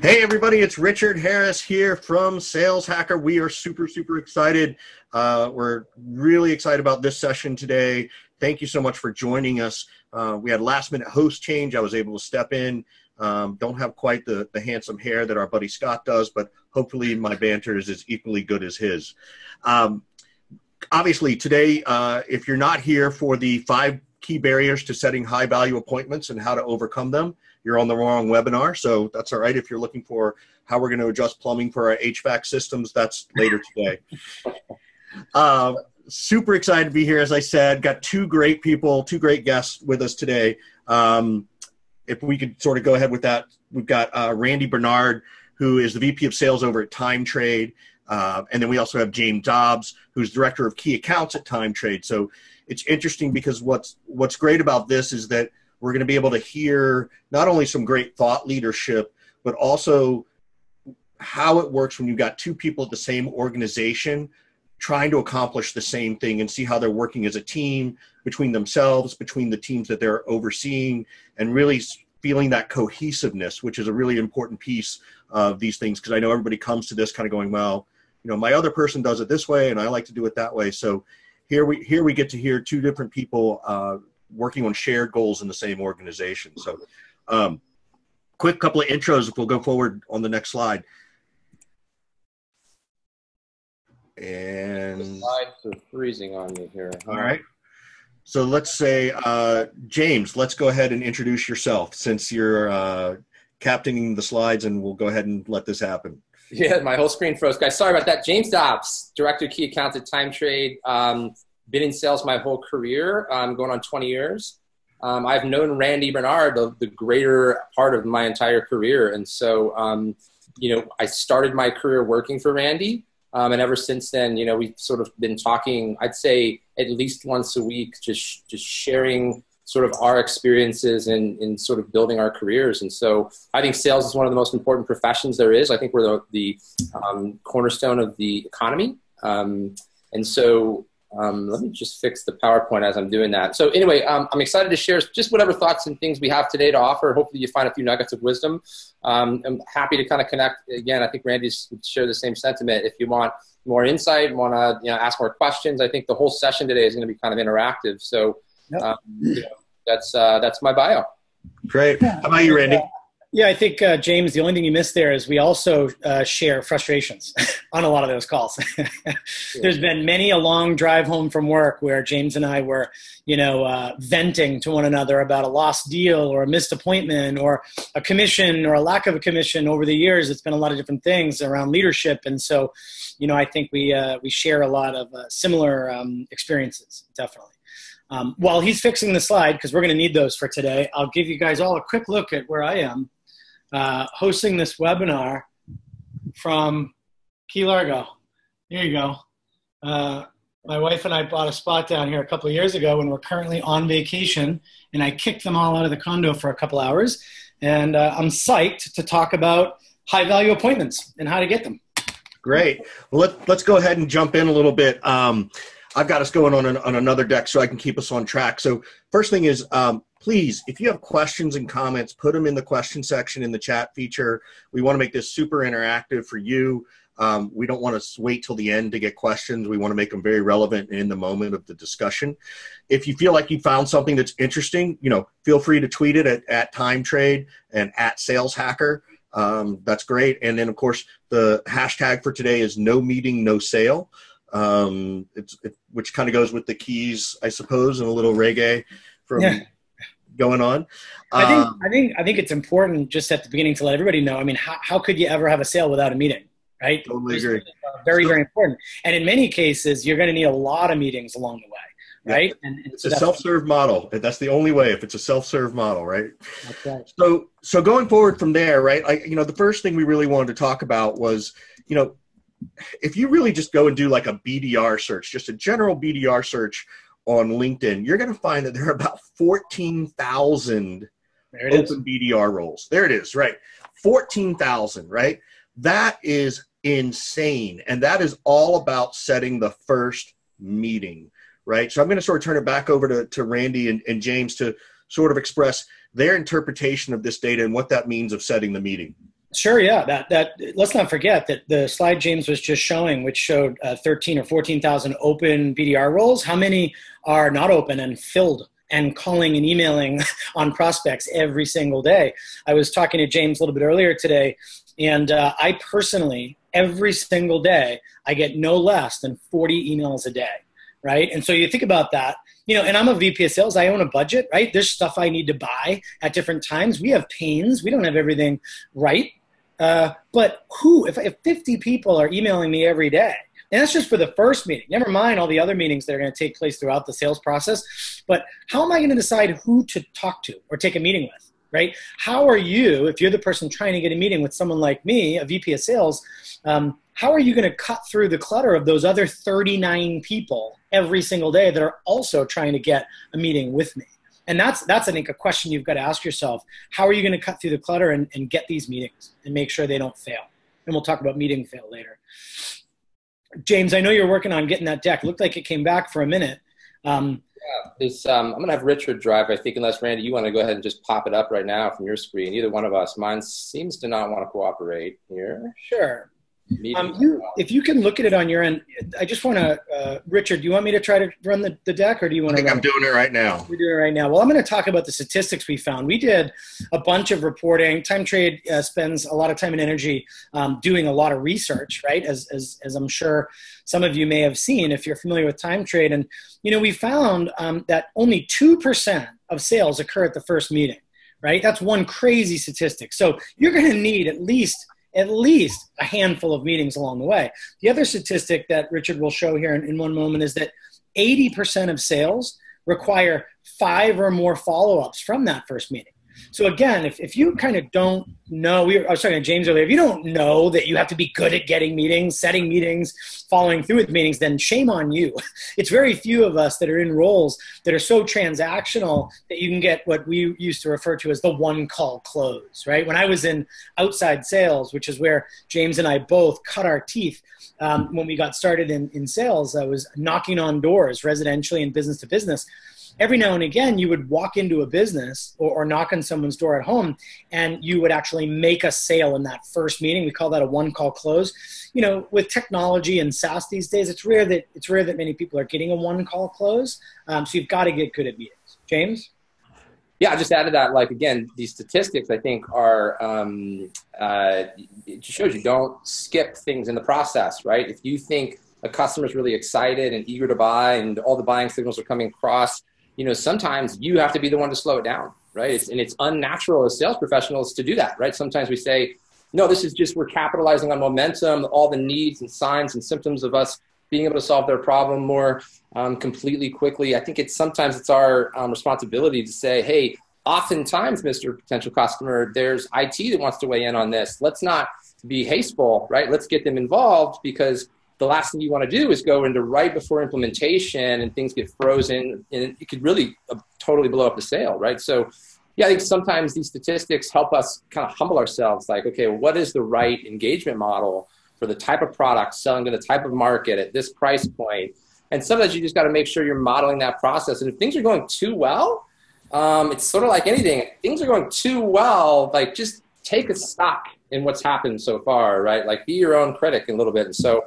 Hey everybody, it's Richard Harris here from Sales Hacker. We are super excited. We're really excited about this session today. Thank you so much for joining us. We had a last minute host change. I was able to step in. Don't have quite the handsome hair that our buddy Scott does, but hopefully my banter is as equally good as his. Obviously today, if you're not here for the 5 key barriers to setting high value appointments and how to overcome them, you're on the wrong webinar. So that's all right. If you're looking for how we're going to adjust plumbing for our HVAC systems, that's later today. Super excited to be here. As I said, got 2 great people, 2 great guests with us today. If we could sort of go ahead with that, we've got Randy Bernard, who is the VP of Sales over at TimeTrade. And then we also have James Dobbs, who's Director of Key Accounts at TimeTrade. So it's interesting because what's great about this is that we're going to be able to hear not only some great thought leadership, but also how it works when you've got 2 people at the same organization trying to accomplish the same thing, and see how they're working as a team between themselves, between the teams that they're overseeing, and really feeling that cohesiveness, which is a really important piece of these things. Because I know everybody comes to this kind of going, well, you know, my other person does it this way and I like to do it that way. So here we get to hear 2 different people working on shared goals in the same organization. So quick couple of intros if we'll go forward on the next slide. And the slides are freezing on me here. All right. So let's say, James, let's go ahead and introduce yourself since you're captaining the slides, and we'll go ahead and let this happen. Yeah, my whole screen froze, guys. Sorry about that. James Dobbs, Director of Key Accounts at TimeTrade. Been in sales my whole career, going on 20 years. I've known Randy Bernard the greater part of my entire career. And so, you know, I started my career working for Randy. And ever since then, you know, we've sort of been talking, I'd say at least once a week, just sharing sort of our experiences in sort of building our careers. And so I think sales is one of the most important professions there is. I think we're the cornerstone of the economy. And so let me just fix the PowerPoint as I'm doing that. So anyway, I'm excited to share just whatever thoughts and things we have today to offer. Hopefully you find a few nuggets of wisdom. I'm happy to kind of connect. Again, I think Randy's would share the same sentiment. If you want more insight, want to ask more questions, I think the whole session today is going to be kind of interactive. So you know, that's my bio. Great. How about you, Randy? Yeah, I think, James, the only thing you missed there is we also share frustrations on a lot of those calls. There's been many a long drive home from work where James and I were, venting to one another about a lost deal or a missed appointment or a commission or a lack of a commission. Over the years, it's been a lot of different things around leadership. And so, I think we share a lot of similar experiences, definitely. While he's fixing the slide, because we're going to need those for today, I'll give you guys all a quick look at where I am. Hosting this webinar from Key Largo. Here you go. My wife and I bought a spot down here a couple of years ago when we're currently on vacation, and I kicked them all out of the condo for a couple hours. And I'm psyched to talk about high-value appointments and how to get them. Great. Well, let's go ahead and jump in a little bit. I've got us going on another deck so I can keep us on track. So first thing is, please, if you have questions and comments, put them in the question section in the chat feature. We want to make this super interactive for you. We don't want to wait till the end to get questions. We want to make them very relevant in the moment of the discussion. If you feel like you found something that's interesting, feel free to tweet it at TimeTrade and at Sales Hacker. That's great. And then, of course, the hashtag for today is no meeting, no sale. Which kind of goes with the keys, I suppose, and a little reggae from going on. I think it's important just at the beginning to let everybody know. I mean, how could you ever have a sale without a meeting, right? Totally agree. Very important. And in many cases, you're going to need a lot of meetings along the way, right? Yeah. And it's a self-serve model. That's the only way if it's a self-serve model, right? That's right. So going forward from there, right? The first thing we really wanted to talk about was, if you really just go and do like a BDR search, just a general BDR search on LinkedIn, you're going to find that there are about 14,000 open BDR roles. There it is, right? 14,000, right? That is insane. And that is all about setting the first meeting, right? So I'm going to sort of turn it back over to Randy and James to sort of express their interpretation of this data and what that means of setting the meeting. Sure, yeah. That let's not forget that the slide James was just showing, which showed 13 or 14,000 open BDR roles. How many are not open and filled and calling and emailing on prospects every single day? I was talking to James a little bit earlier today, and I personally, every single day, I get no less than 40 emails a day, right? And so you think about that. And I'm a VP of sales. I own a budget, right? There's stuff I need to buy at different times. We have pains. We don't have everything right. But if 50 people are emailing me every day, and that's just for the first meeting, never mind all the other meetings that are going to take place throughout the sales process, but how am I going to decide who to talk to or take a meeting with, right? How are you, if you're the person trying to get a meeting with someone like me, a VP of sales, how are you going to cut through the clutter of those other 39 people every single day that are also trying to get a meeting with me? And that's I think, a question you've got to ask yourself. How are you going to cut through the clutter and get these meetings and make sure they don't fail? And we'll talk about meeting fail later. James, I know you're working on getting that deck. It looked like it came back for a minute. I'm going to have Richard drive, I think, unless, Randy, you want to go ahead and just pop it up right now from your screen. Either one of us. Mine seems to not want to cooperate here. Sure. If you can look at it on your end, I just want to, Richard, do you want me to try to run the deck, or do you want to? I think I'm doing it right now. We're doing it right now. Well, I'm going to talk about the statistics we found. We did a bunch of reporting. TimeTrade spends a lot of time and energy doing a lot of research, right? As I'm sure some of you may have seen if you're familiar with TimeTrade. And, we found that only 2% of sales occur at the first meeting, right? That's one crazy statistic. So you're going to need at least a handful of meetings along the way. The other statistic that Richard will show here in one moment is that 80% of sales require 5 or more follow-ups from that first meeting. So again, if you kind of don't know, I was talking to James earlier, if you don't know that you have to be good at getting meetings, setting meetings, following through with meetings, then shame on you. It's very few of us that are in roles that are so transactional that you can get what we used to refer to as the one-call close, right? When I was in outside sales, which is where James and I both cut our teeth when we got started in sales, I was knocking on doors residentially and business to business. Every now and again, you would walk into a business or knock on someone's door at home, and you would actually make a sale in that first meeting. We call that a one-call close. With technology and SaaS these days, it's rare that many people are getting a one-call close. So you've got to get good at meetings. James? Yeah, I just added that, again, these statistics, I think, are, it just shows you don't skip things in the process, right? If you think a customer is really excited and eager to buy and all the buying signals are coming across, sometimes you have to be the one to slow it down, right? It's unnatural as sales professionals to do that, right? Sometimes we say, no, this is just, we're capitalizing on momentum, all the needs and signs and symptoms of us being able to solve their problem more completely quickly. I think sometimes it's our responsibility to say, hey, oftentimes, Mr. Potential Customer, there's IT that wants to weigh in on this. Let's not be hasteful, right? Let's get them involved, because the last thing you want to do is go into right before implementation and things get frozen, and it could really totally blow up the sale, right? So yeah, I think sometimes these statistics help us kind of humble ourselves, like, okay, what is the right engagement model for the type of product selling to the type of market at this price point? And sometimes you just got to make sure you're modeling that process. And if things are going too well, it's sort of like anything. If things are going too well, just take a stock in what's happened so far, right? Be your own critic a little bit. And so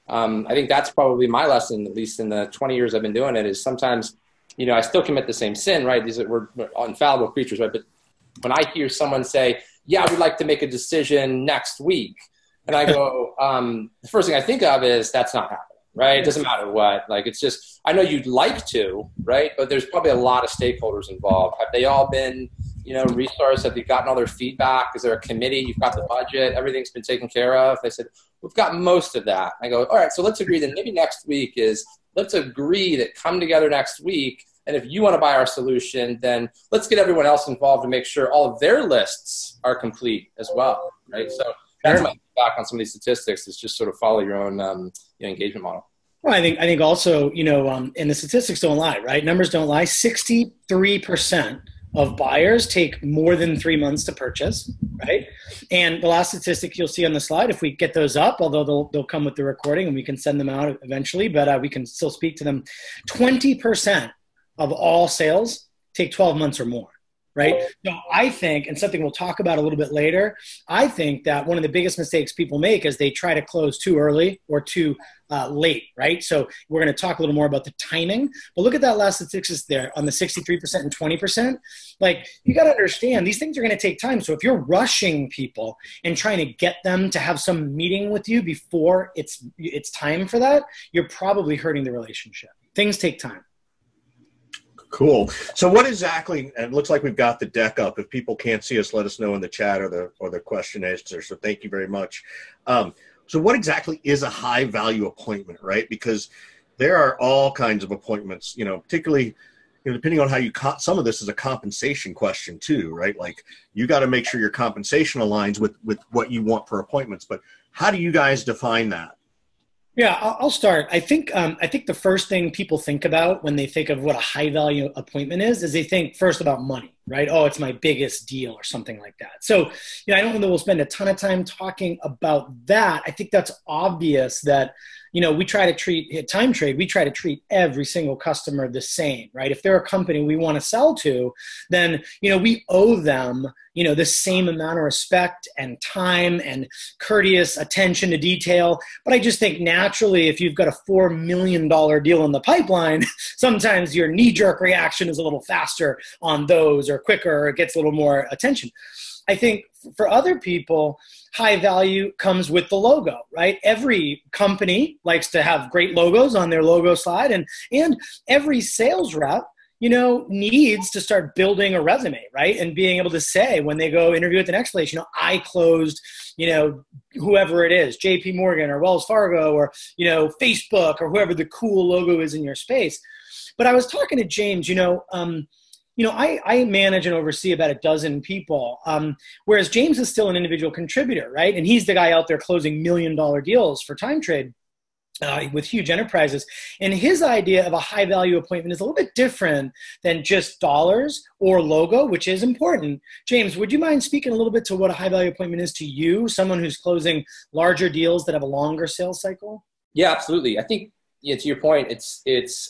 I think that's probably my lesson, at least in the 20 years I've been doing it, is sometimes, I still commit the same sin, right? We're infallible creatures, right? But when I hear someone say, yeah, we'd like to make a decision next week, and I go, the first thing I think of is that's not happening, right? It doesn't matter what. It's just, I know you'd like to, right? But there's probably a lot of stakeholders involved. Have they all been, resourced? Have you gotten all their feedback? Is there a committee? You've got the budget. Everything's been taken care of. They said, we've got most of that. I go, all right, so let's agree that maybe next week let's agree that come together next week. And if you want to buy our solution, then let's get everyone else involved to make sure all of their lists are complete as well, right? So that's my feedback on some of these statistics, is just sort of follow your own engagement model. Well, I think also, and the statistics don't lie, right? Numbers don't lie. 63% of buyers take more than 3 months to purchase, right? And the last statistic you'll see on the slide, if we get those up, although they'll come with the recording and we can send them out eventually, but we can still speak to them. 20% of all sales take 12 months or more. right? So I think, and something we'll talk about a little bit later, I think that one of the biggest mistakes people make is they try to close too early or too late, right? So we're going to talk a little more about the timing, but look at that last statistics there on the 63% and 20%. Like, you got to understand, these things are going to take time. So if you're rushing people and trying to get them to have some meeting with you before it's time for that, you're probably hurting the relationship. Things take time. Cool. So what exactly, and it looks like we've got the deck up. If people can't see us, let us know in the chat or the question answer. So thank you very much. So what exactly is a high value appointment, right? Because there are all kinds of appointments, particularly, depending on how you, some of this is a compensation question too, right? Like, you got to make sure your compensation aligns with what you want for appointments, but how do you guys define that? Yeah, I'll start. I think the first thing people think about when they think of what a high value appointment is they think first about money, right? Oh, it's my biggest deal or something like that. So, I don't know that we'll spend a ton of time talking about that. I think that's obvious that, we try to treat at TimeTrade, we try to treat every single customer the same, right? If they're a company we want to sell to, then, we owe them, the same amount of respect and time and courteous attention to detail. But I just think naturally, if you've got a $4 million deal in the pipeline, sometimes your knee-jerk reaction is a little faster on those, or quicker, or it gets a little more attention. I think for other people, high value comes with the logo, right? Every company likes to have great logos on their logo slide, and every sales rep, needs to start building a resume, right? And being able to say when they go interview at the next place, I closed, whoever it is, JP Morgan or Wells Fargo or, Facebook or whoever the cool logo is in your space. But I was talking to James, I manage and oversee about a dozen people, whereas James is still an individual contributor, right? And he's the guy out there closing $1 million deals for TimeTrade with huge enterprises. And his idea of a high value appointment is a little bit different than just dollars or logo, which is important. James, would you mind speaking a little bit to what a high value appointment is to you, someone who's closing larger deals that have a longer sales cycle? Yeah, absolutely. I think, to your point, it's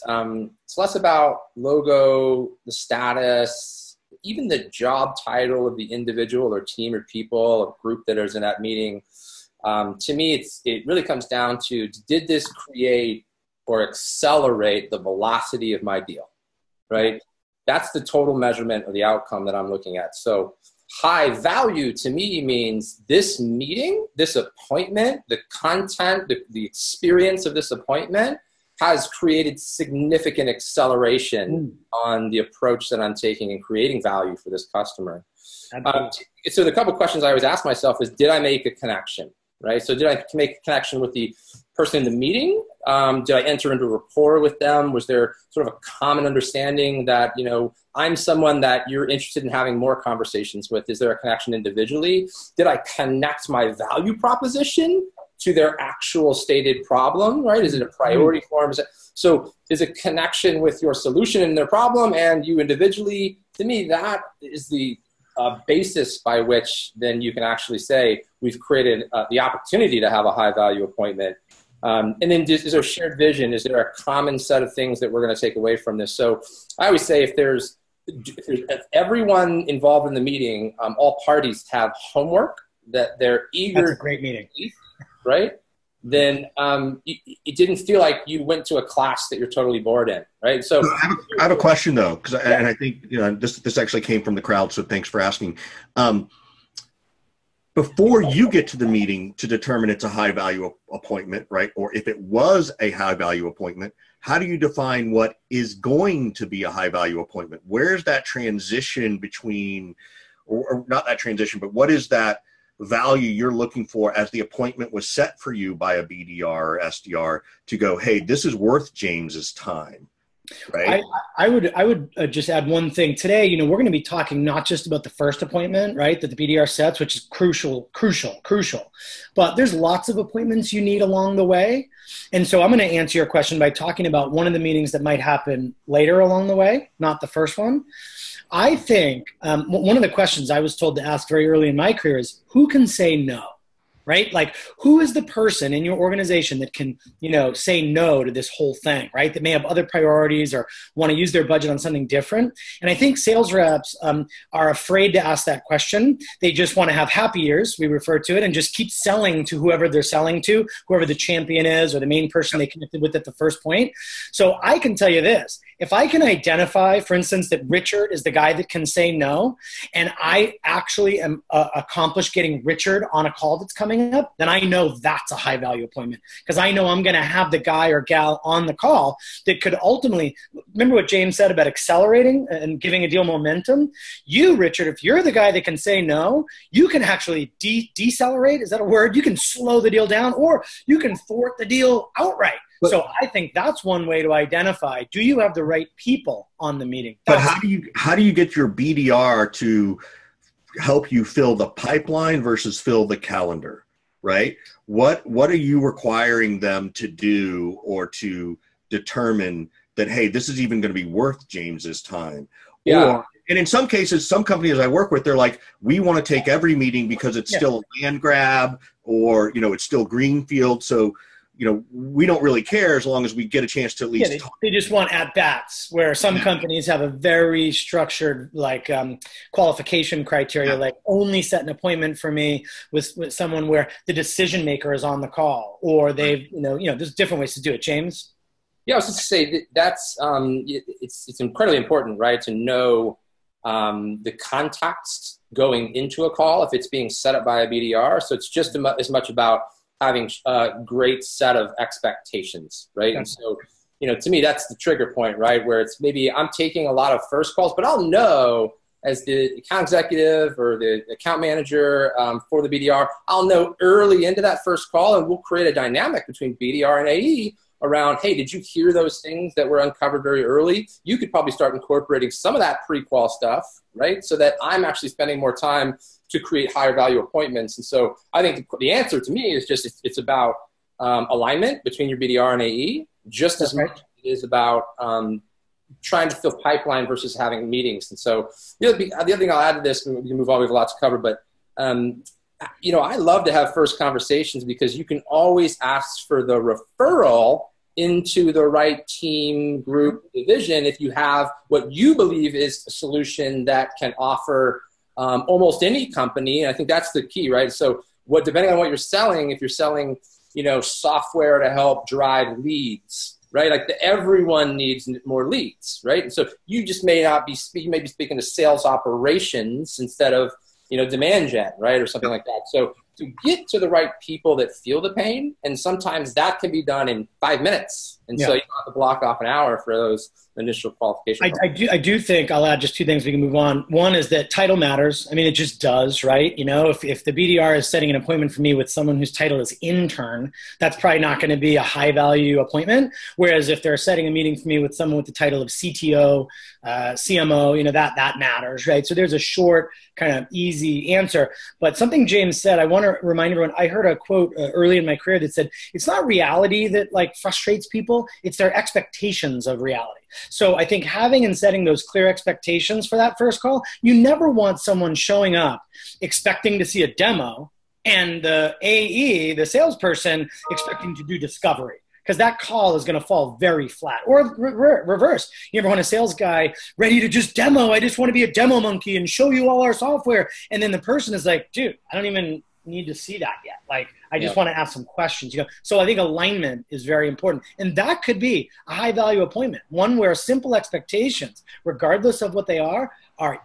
less about logo, the status, even the job title of the individual or team or people or group that is in that meeting. To me, it really comes down to, did this create or accelerate the velocity of my deal, right? That's the total measurement of the outcome that I'm looking at. So high value to me means this meeting, this appointment, the content, the experience of this appointment has created significant acceleration on the approach that I'm taking in creating value for this customer. So the couple questions I always ask myself is, did I make a connection, right? So did I make a connection with the person in the meeting? Did I enter into rapport with them? Was there sort of a common understanding that, I'm someone that you're interested in having more conversations with? Is there a connection individually? Did I connect my value proposition to their actual stated problem, right? Is it a priority for them? So is a connection with your solution and their problem and you individually? To me, that is the basis by which then you can actually say we've created the opportunity to have a high value appointment. And then is there a shared vision? Is there a common set of things that we're going to take away from this? So I always say if everyone involved in the meeting, all parties have homework that they're eager. That's a great meeting. Right? Then it didn't feel like you went to a class that you're totally bored in, right? So I have a question though, and I think this actually came from the crowd, so thanks for asking. Before you get to the meeting to determine it's a high value appointment, right? Or if it was a high value appointment, how do you define what is going to be a high value appointment? Where's that transition between, or not that transition, but what is that value you're looking for as the appointment was set for you by a BDR or SDR to go, hey, this is worth James's time, right? I would just add one thing. Today, we're going to be talking not just about the first appointment, right, that the BDR sets, which is crucial. But there's lots of appointments you need along the way. And so I'm going to answer your question by talking about one of the meetings that might happen later along the way, not the first one. I think one of the questions I was told to ask very early in my career is, who can say no? right? Like, who is the person in your organization that can, say no to this whole thing, right? That may have other priorities or want to use their budget on something different. And I think sales reps are afraid to ask that question. They just want to have happy ears, we refer to it, and just keep selling to whoever they're selling to, whoever the champion is or the main person they connected with at the first point. So I can tell you this, if I can identify, for instance, that Richard is the guy that can say no, and I actually am accomplished getting Richard on a call that's coming up, then I know that's a high value appointment, because I know I'm going to have the guy or gal on the call that could ultimately, remember what James said about accelerating and giving a deal momentum? You, Richard, if you're the guy that can say no, you can actually decelerate. Is that a word? You can slow the deal down, or you can thwart the deal outright. So I think that's one way to identify, do you have the right people on the meeting? But how do you get your BDR to help you fill the pipeline versus fill the calendar, right? What are you requiring them to do or to determine that, hey, this is even going to be worth James's time? Yeah. And in some cases, some companies I work with, they're like, we want to take every meeting because it's still a land grab, or, it's still greenfield. So, we don't really care as long as we get a chance to at least talk. They just want at-bats, where some companies have a very structured qualification criteria, like only set an appointment for me with someone where the decision maker is on the call, or they've, there's different ways to do it. James? Yeah, I was just to say that's it's incredibly important, right, to know the context going into a call if it's being set up by a BDR. So it's just as much about having a great set of expectations, right? Okay. And so, to me, that's the trigger point, right? Where it's maybe I'm taking a lot of first calls, but I'll know as the account executive or the account manager for the BDR, I'll know early into that first call, and we'll create a dynamic between BDR and AE around, hey, did you hear those things that were uncovered very early? You could probably start incorporating some of that pre-qual stuff, right? So that I'm actually spending more time to create higher value appointments. And so I think the answer to me is just it's about alignment between your BDR and AE, just as much as it is about trying to fill pipeline versus having meetings. And so the other thing I'll add to this, and we can move on, we have a lot to cover, but I love to have first conversations because you can always ask for the referral into the right team, group, division if you have what you believe is a solution that can offer almost any company. And I think that's the key, right? So depending on what you're selling, if you're selling, software to help drive leads, right? Like everyone needs more leads, right? And so you just may be speaking to sales operations instead of, demand gen, right? Or something like that. So to get to the right people that feel the pain, and sometimes that can be done in 5 minutes. And so you don't have to block off an hour for those initial qualifications. I do think I'll add just two things we can move on. One is that title matters. I mean, it just does, right? If the BDR is setting an appointment for me with someone whose title is intern, that's probably not going to be a high value appointment. Whereas if they're setting a meeting for me with someone with the title of CTO, CMO, that matters, right? So there's a short, kind of easy answer. But something James said, I want to remind everyone, I heard a quote early in my career that said, it's not reality that frustrates people, it's their expectations of reality. So I think having and setting those clear expectations for that first call, you never want someone showing up expecting to see a demo and the AE, the salesperson, expecting to do discovery. Because that call is going to fall very flat. Or reverse. You ever want a sales guy ready to just demo? I just want to be a demo monkey and show you all our software. And then the person is like, dude, I don't even need to see that yet. I just want to ask some questions. So I think alignment is very important. And that could be a high value appointment. One where simple expectations, regardless of what they are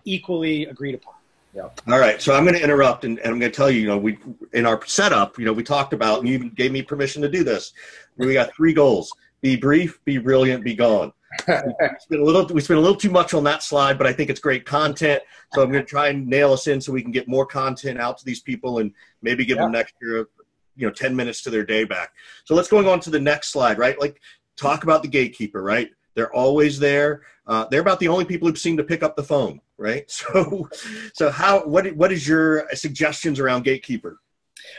equally agreed upon. Yeah. All right. So I'm going to interrupt and I'm going to tell you, we in our setup, we talked about, and you even gave me permission to do this. We got 3 goals: be brief, be brilliant, be gone. We spent a little too much on that slide, but I think it's great content. So I'm going to try and nail us in so we can get more content out to these people and maybe give them an extra, 10 minutes to their day back. So let's go on to the next slide, right? Talk about the gatekeeper, right? They're always there. They're about the only people who seem to pick up the phone, right? So what is your suggestions around gatekeeper?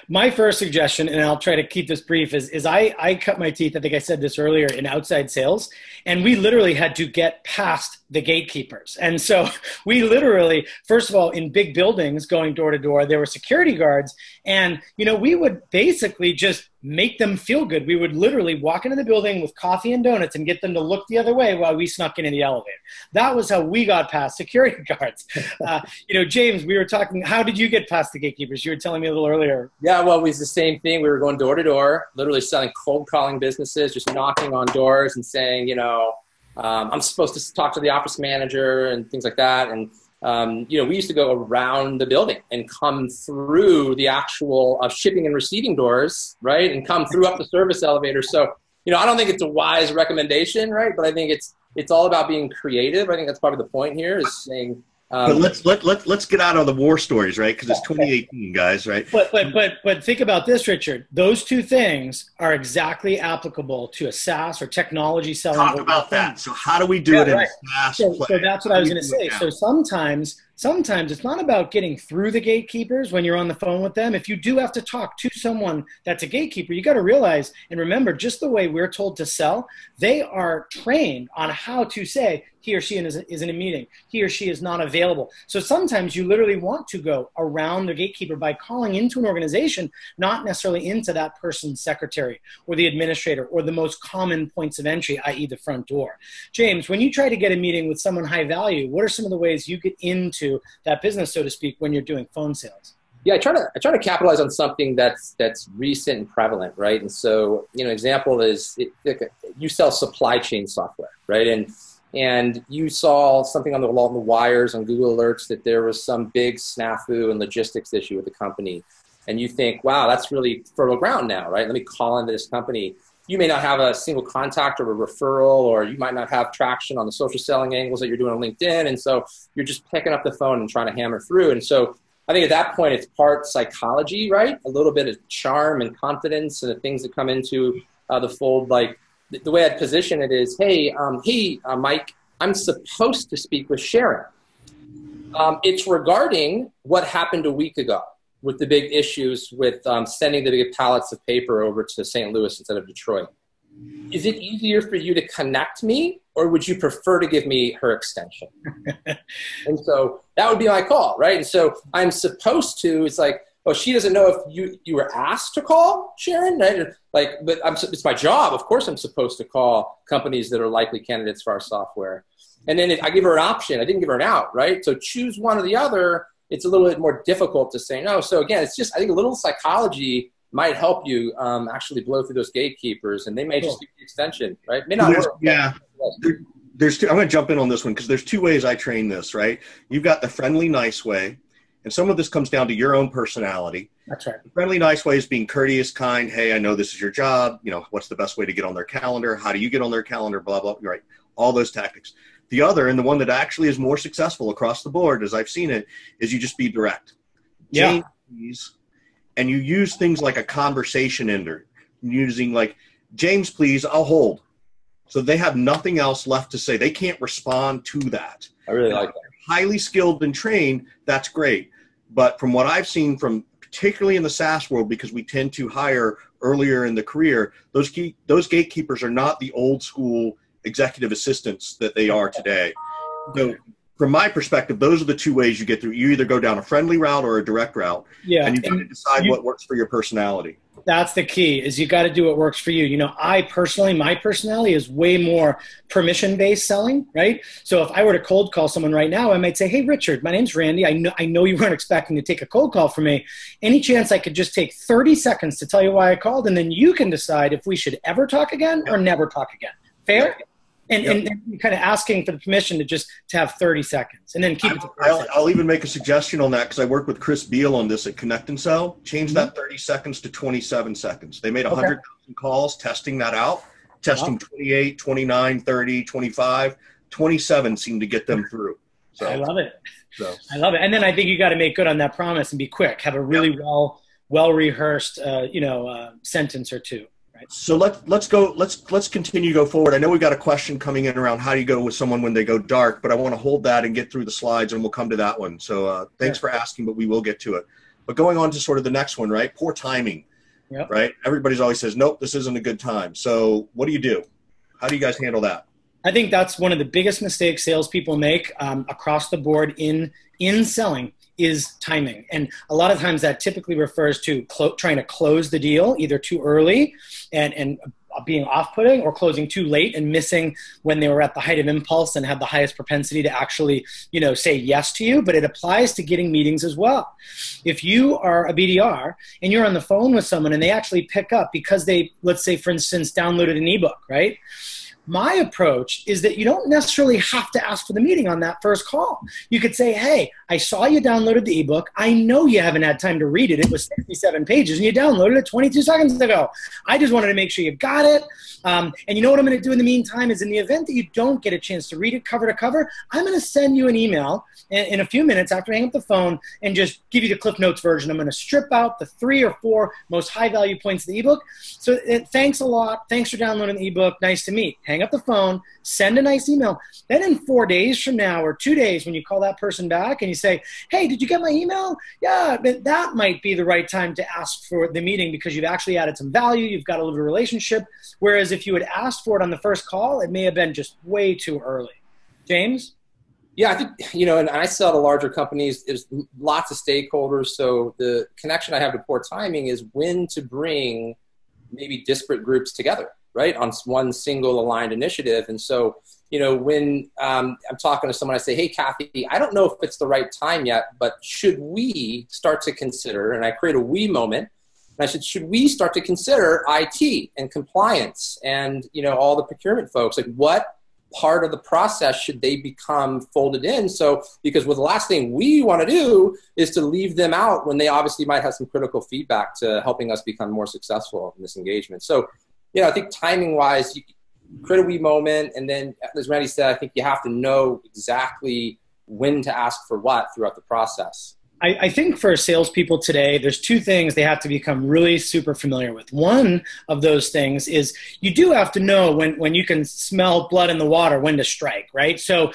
My first suggestion, and I'll try to keep this brief, is I cut my teeth, I think I said this earlier, in outside sales. And we literally had to get past the gatekeepers. And so we literally, first of all, in big buildings going door to door, there were security guards. And, you know, we would basically just make them feel good. We would literally walk into the building with coffee and donuts and get them to look the other way while we snuck in the elevator. That was how we got past security guards. You know, James, we were talking, how did you get past the gatekeepers? You were telling me a little earlier. Yeah, well, it was the same thing. We were going door to door, literally selling cold calling businesses, just knocking on doors and saying, you know, I'm supposed to talk to the office manager and things like that. And, you know, we used to go around the building and come through the actual shipping and receiving doors, right? And come through up the service elevator. So, you know, I don't think it's a wise recommendation, right? But I think it's all about being creative. I think that's probably the point here is saying, but let's get out of the war stories, right? Because it's 2018, guys, right? But think about this, Richard. Those two things are exactly applicable to a SaaS or technology selling. Talk about that. So how do we do it in a SaaS play? So that's what I was going to say. So sometimes it's not about getting through the gatekeepers when you're on the phone with them. If you do have to talk to someone that's a gatekeeper, you got to realize and remember, just the way we're told to sell, they are trained on how to say he or she is in a meeting, he or she is not available. So sometimes you literally want to go around the gatekeeper by calling into an organization, not necessarily into that person's secretary or the administrator or the most common points of entry, i.e. the front door. James, when you try to get a meeting with someone high value, what are some of the ways you get into that business, so to speak, when you're doing phone sales? Yeah, I try to capitalize on something that's recent and prevalent, right? And so, you know, example is you sell supply chain software, right? And you saw something on the wires on Google Alerts that there was some big snafu and logistics issue with the company, and you think, wow, that's really fertile ground now, right? Let me call into this company. You may not have a single contact or a referral, or you might not have traction on the social selling angles that you're doing on LinkedIn. And so you're just picking up the phone and trying to hammer through. And so I think at that point, it's part psychology, right? A little bit of charm and confidence and the things that come into the fold. Like the way I'd position it is, hey, Mike, I'm supposed to speak with Sharon. It's regarding what happened a week ago with the big issues with sending the big pallets of paper over to St. Louis instead of Detroit. Is it easier for you to connect me, or would you prefer to give me her extension? And so that would be my call, right? And so I'm supposed to, it's like, oh, she doesn't know if you were asked to call Sharon, right? Like, but it's my job. Of course I'm supposed to call companies that are likely candidates for our software. And then if I give her an option, I didn't give her an out, right? So choose one or the other. It's a little bit more difficult to say no. So again, it's just, I think a little psychology might help you actually blow through those gatekeepers, and they may just give you the extension, right? May not work. Yeah. There's two, I'm going to jump in on this one because there's two ways I train this, right? You've got the friendly, nice way, and some of this comes down to your own personality. That's right. The friendly, nice way is being courteous, kind. Hey, I know this is your job. You know, what's the best way to get on their calendar? How do you get on their calendar? Blah, blah, right? All those tactics. The other, and the one that actually is more successful across the board, as I've seen it, is you just be direct. Yeah. James, and you use things like a conversation ender, using like, James, please, I'll hold. So they have nothing else left to say. They can't respond to that. I really like that. Highly skilled and trained, that's great. But from what I've seen from, particularly in the SaaS world, because we tend to hire earlier in the career, those gatekeepers are not the old school executive assistants that they are today. So from my perspective, those are the two ways you get through. You either go down a friendly route or a direct route, and you got to decide what works for your personality. That's the key, is you got to do what works for you. You know, my personality is way more permission-based selling, right? So if I were to cold call someone right now, I might say, hey, Richard, my name's Randy. I know you weren't expecting to take a cold call from me. Any chance I could just take 30 seconds to tell you why I called, and then you can decide if we should ever talk again or never talk again. Fair? And kind of asking for the permission to have 30 seconds and then keep it to 30 seconds. I'll even make a suggestion on that because I worked with Chris Beal on this at Connect and Sell. Change that 30 seconds to 27 seconds. They made 100,000 calls testing that out, testing 28, 29, 30, 25. 27 seemed to get them through. So I love it. I love it. And then I think you got to make good on that promise and be quick. Have a really well-rehearsed, sentence or two. So let's continue to go forward. I know we've got a question coming in around how do you go with someone when they go dark, but I want to hold that and get through the slides and we'll come to that one. So thanks for asking, but we will get to it. But going on to sort of the next one, right? Poor timing, right? Everybody's always says, nope, this isn't a good time. So what do you do? How do you guys handle that? I think that's one of the biggest mistakes salespeople make across the board in selling is timing. And a lot of times that typically refers to trying to close the deal either too early and being off-putting, or closing too late and missing when they were at the height of impulse and had the highest propensity to actually, say yes to you. But it applies to getting meetings as well. If you are a BDR and you're on the phone with someone and they actually pick up because they, let's say, for instance, downloaded an ebook, right? My approach is that you don't necessarily have to ask for the meeting on that first call. You could say, hey, I saw you downloaded the ebook. I know you haven't had time to read it. It was 67 pages and you downloaded it 22 seconds ago. I just wanted to make sure you got it. And you know what I'm going to do in the meantime is, in the event that you don't get a chance to read it cover to cover, I'm going to send you an email in a few minutes after I hang up the phone and just give you the Cliff Notes version. I'm going to strip out the 3 or 4 most high value points of the ebook. So thanks a lot. Thanks for downloading the ebook. Nice to meet. Hang up the phone, send a nice email. Then in 4 days from now or 2 days, when you call that person back and you say, hey, did you get my email? Yeah, that might be the right time to ask for the meeting because you've actually added some value. You've got a little bit of relationship. Whereas if you had asked for it on the first call, it may have been just way too early. James? Yeah, I think, and I sell to larger companies. There's lots of stakeholders. So the connection I have to poor timing is when to bring maybe disparate groups together, right, on one single aligned initiative. And so, when I'm talking to someone, I say, hey, Kathy, I don't know if it's the right time yet, but should we start to consider, and I create a we moment, and I said, should we start to consider IT and compliance and, all the procurement folks? Like, what part of the process should they become folded in? So, because the last thing we want to do is to leave them out when they obviously might have some critical feedback to helping us become more successful in this engagement. So, I think timing-wise, create a we moment, and then, as Randy said, I think you have to know exactly when to ask for what throughout the process. I think for salespeople today, there's 2 things they have to become really super familiar with. One of those things is you do have to know when you can smell blood in the water, when to strike, right? So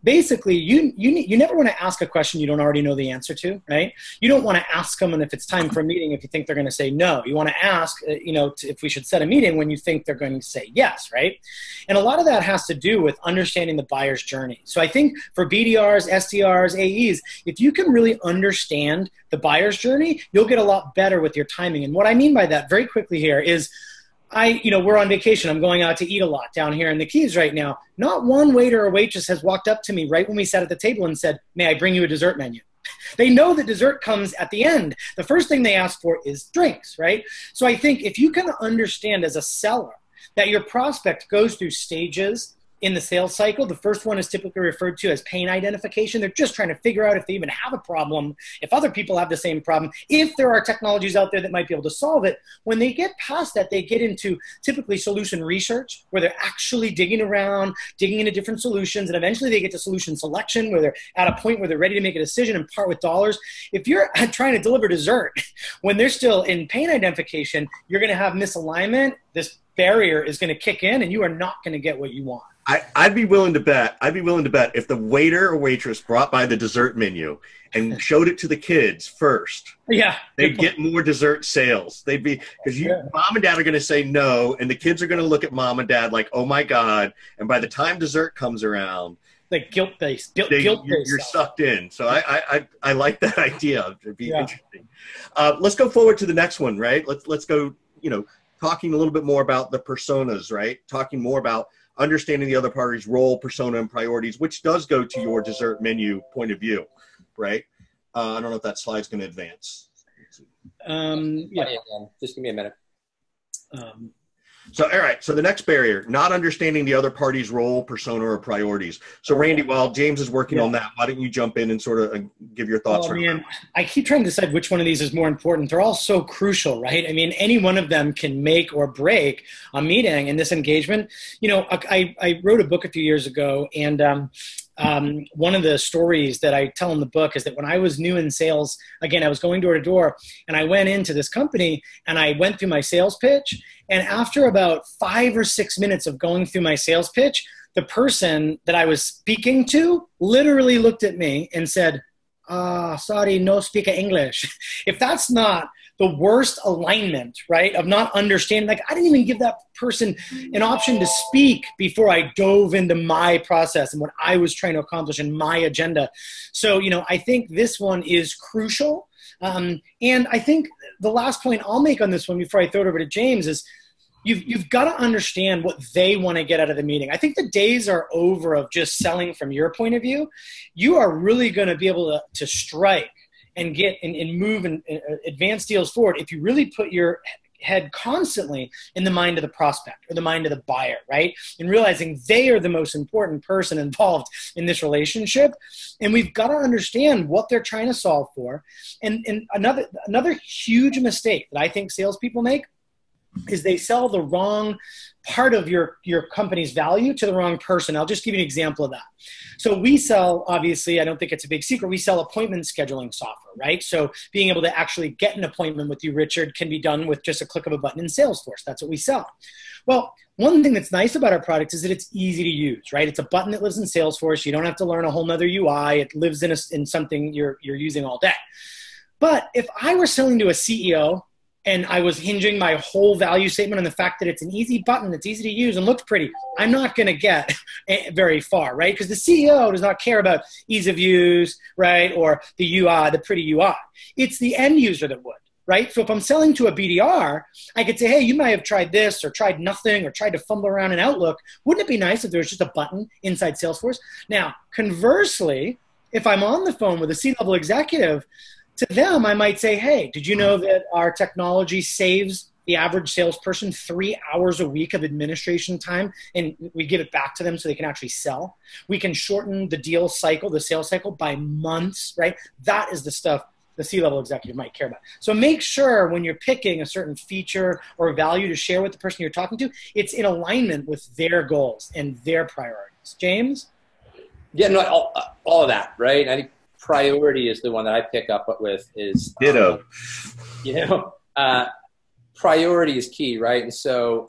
basically, you never want to ask a question you don't already know the answer to, right? You don't want to ask someone if it's time for a meeting if you think they're going to say no. You want to ask, if we should set a meeting when you think they're going to say yes, right? And a lot of that has to do with understanding the buyer's journey. So I think for BDRs, SDRs, AEs, if you can really understand the buyer's journey, you'll get a lot better with your timing. And what I mean by that very quickly here is we're on vacation. I'm going out to eat a lot down here in the Keys right now. Not one waiter or waitress has walked up to me right when we sat at the table and said, may I bring you a dessert menu? They know that dessert comes at the end. The first thing they ask for is drinks, right? So I think if you can understand as a seller that your prospect goes through stages in the sales cycle. The first one is typically referred to as pain identification. They're just trying to figure out if they even have a problem, if other people have the same problem, if there are technologies out there that might be able to solve it. When they get past that, they get into typically solution research, where they're actually digging around, digging into different solutions, and eventually they get to solution selection, where they're at a point where they're ready to make a decision and part with dollars. If you're trying to deliver dessert when they're still in pain identification, you're going to have misalignment. This barrier is going to kick in, and you are not going to get what you want. I'd be willing to bet if the waiter or waitress brought by the dessert menu and showed it to the kids first, they'd get more dessert sales. They'd be, because mom and dad are going to say no, and the kids are going to look at mom and dad like, oh my God. And by the time dessert comes around, like guilt-based. You're sucked in. So I like that idea. It'd be interesting. Let's go forward to the next one, right? Let's go, talking a little bit more about the personas, right? Talking more about understanding the other party's role, persona, and priorities, which does go to your dessert menu point of view, right? I don't know if that slide's going to advance. Just give me a minute. So, all right. So the next barrier, not understanding the other party's role, persona, or priorities. So, Randy, while James is working on that, why don't you jump in and sort of give your thoughts? Oh, man, I keep trying to decide which one of these is more important. They're all so crucial, right? I mean, any one of them can make or break a meeting in this engagement. I wrote a book a few years ago, and one of the stories that I tell in the book is that when I was new in sales, again, I was going door to door, and I went into this company and I went through my sales pitch. And after about 5 or 6 minutes of going through my sales pitch, the person that I was speaking to literally looked at me and said, sorry, no speak English. If that's not the worst alignment, right? Of not understanding, like I didn't even give that person an option to speak before I dove into my process and what I was trying to accomplish in my agenda. So, you know, I think this one is crucial. And I think the last point I'll make on this one before I throw it over to James is you've got to understand what they want to get out of the meeting. I think the days are over of just selling from your point of view. You are really going to be able to strike and get and move and advance deals forward if you really put your head constantly in the mind of the prospect or the mind of the buyer, right? And realizing they are the most important person involved in this relationship. And we've got to understand what they're trying to solve for. And another huge mistake that I think salespeople make is they sell the wrong part of your company's value to the wrong person. I'll just give you an example of that. So we sell, obviously, I don't think it's a big secret, we sell appointment scheduling software, right? So being able to actually get an appointment with you, Richard, can be done with just a click of a button in Salesforce. That's what we sell. Well, one thing that's nice about our product is that it's easy to use, right? It's a button that lives in Salesforce. You don't have to learn a whole nother UI. It lives in something you're using all day. But if I were selling to a CEO and I was hinging my whole value statement on the fact that it's an easy button, it's easy to use and looks pretty, I'm not going to get very far, right? Because the CEO does not care about ease of use, right? Or the UI, the pretty UI. It's the end user that would, right? So if I'm selling to a BDR, I could say, hey, you might have tried this or tried nothing or tried to fumble around in Outlook. Wouldn't it be nice if there was just a button inside Salesforce? Now, conversely, if I'm on the phone with a C-level executive, to them, I might say, hey, did you know that our technology saves the average salesperson 3 hours a week of administration time, and we give it back to them so they can actually sell? We can shorten the deal cycle, the sales cycle, by months, right? That is the stuff the C-level executive might care about. So make sure when you're picking a certain feature or value to share with the person you're talking to, it's in alignment with their goals and their priorities. James? Yeah, no, all of that, right? I think priority is the one that I pick up with is, ditto. Priority is key, right? And so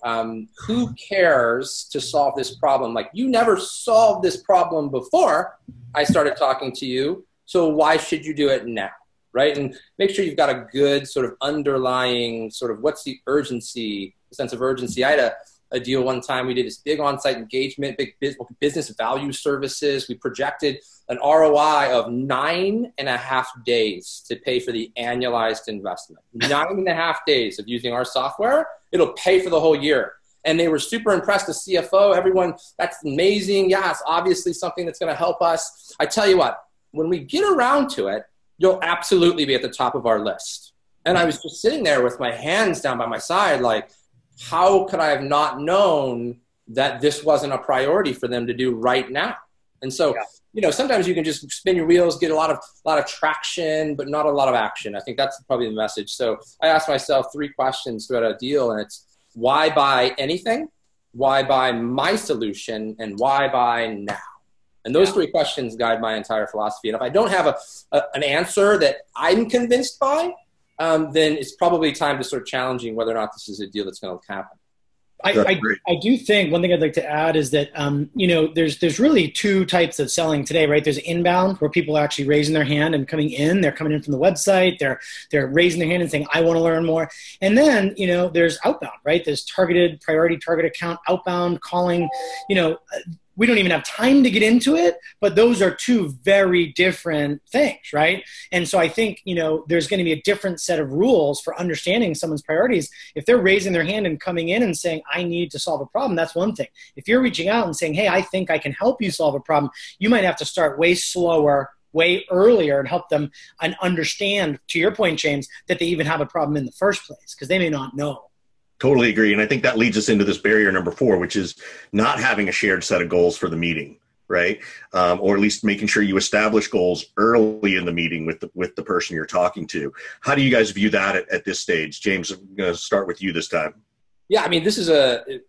who cares to solve this problem? Like, you never solved this problem before I started talking to you, so why should you do it now, right? And make sure you've got a good sort of underlying sort of what's the urgency, the sense of urgency. I had a deal one time. We did this big on-site engagement, big business value services. We projected an ROI of 9.5 days to pay for the annualized investment. 9.5 days of using our software, it'll pay for the whole year. And they were super impressed, the CFO, everyone, that's amazing. Yeah, it's obviously something that's gonna help us. I tell you what, when we get around to it, you'll absolutely be at the top of our list. And I was just sitting there with my hands down by my side, like, how could I have not known that this wasn't a priority for them to do right now? And so, you know, sometimes you can just spin your wheels, get a lot of traction, but not a lot of action. I think that's probably the message. So I asked myself 3 questions throughout a deal, and it's why buy anything, why buy my solution, and why buy now? And those 3 questions guide my entire philosophy. And if I don't have an answer that I'm convinced by, then it's probably time to start challenging whether or not this is a deal that's going to happen. I do think one thing I'd like to add is that, you know, there's really 2 types of selling today, right? There's inbound, where people are actually raising their hand and coming in. They're coming in from the website. They're raising their hand and saying, I want to learn more. And then, you know, there's outbound, right? There's target account, outbound calling. You know, we don't even have time to get into it, but those are 2 very different things, right? And so I think, you know, there's going to be a different set of rules for understanding someone's priorities. If they're raising their hand and coming in and saying, I need to solve a problem, that's one thing. If you're reaching out and saying, hey, I think I can help you solve a problem, you might have to start way slower, way earlier, and help them and understand, to your point, James, that they even have a problem in the first place, because they may not know. Totally agree. And I think that leads us into this barrier number 4, which is not having a shared set of goals for the meeting, right? Or at least making sure you establish goals early in the meeting with the person you're talking to. How do you guys view that at this stage? James, I'm going to start with you this time. Yeah, I mean, this is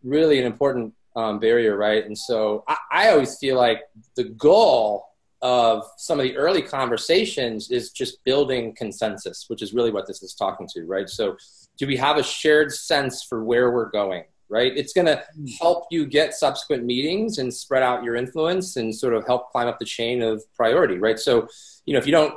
really an important barrier, right? And so I always feel like the goal of some of the early conversations is just building consensus, which is really what this is talking to, right? So do we have a shared sense for where we're going, right? It's going to help you get subsequent meetings and spread out your influence and sort of help climb up the chain of priority, right? So, you know, if you don't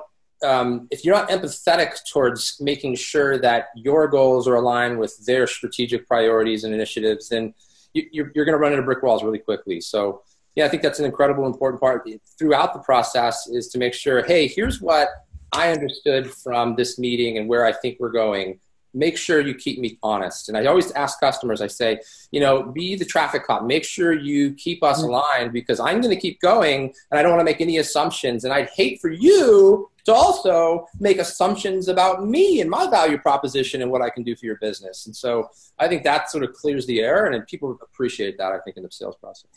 if you're not empathetic towards making sure that your goals are aligned with their strategic priorities and initiatives, then you're going to run into brick walls really quickly. So yeah, I think that's an incredible important part throughout the process, is to make sure, hey, here's what I understood from this meeting and where I think we're going. Make sure you keep me honest. And I always ask customers, I say, be the traffic cop. Make sure you keep us aligned, because I'm going to keep going and I don't want to make any assumptions. And I'd hate for you to also make assumptions about me and my value proposition and what I can do for your business. And so I think that sort of clears the air, and people appreciate that, I think, in the sales process.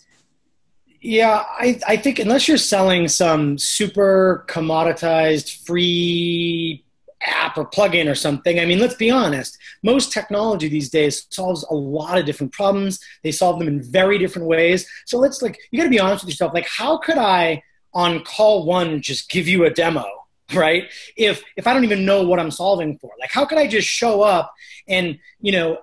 Yeah, I think unless you're selling some super commoditized free app or plugin or something, I mean, let's be honest, most technology these days solves a lot of different problems. They solve them in very different ways. So you got to be honest with yourself. Like, how could I on call one just give you a demo, right? If I don't even know what I'm solving for, like, how could I just show up and,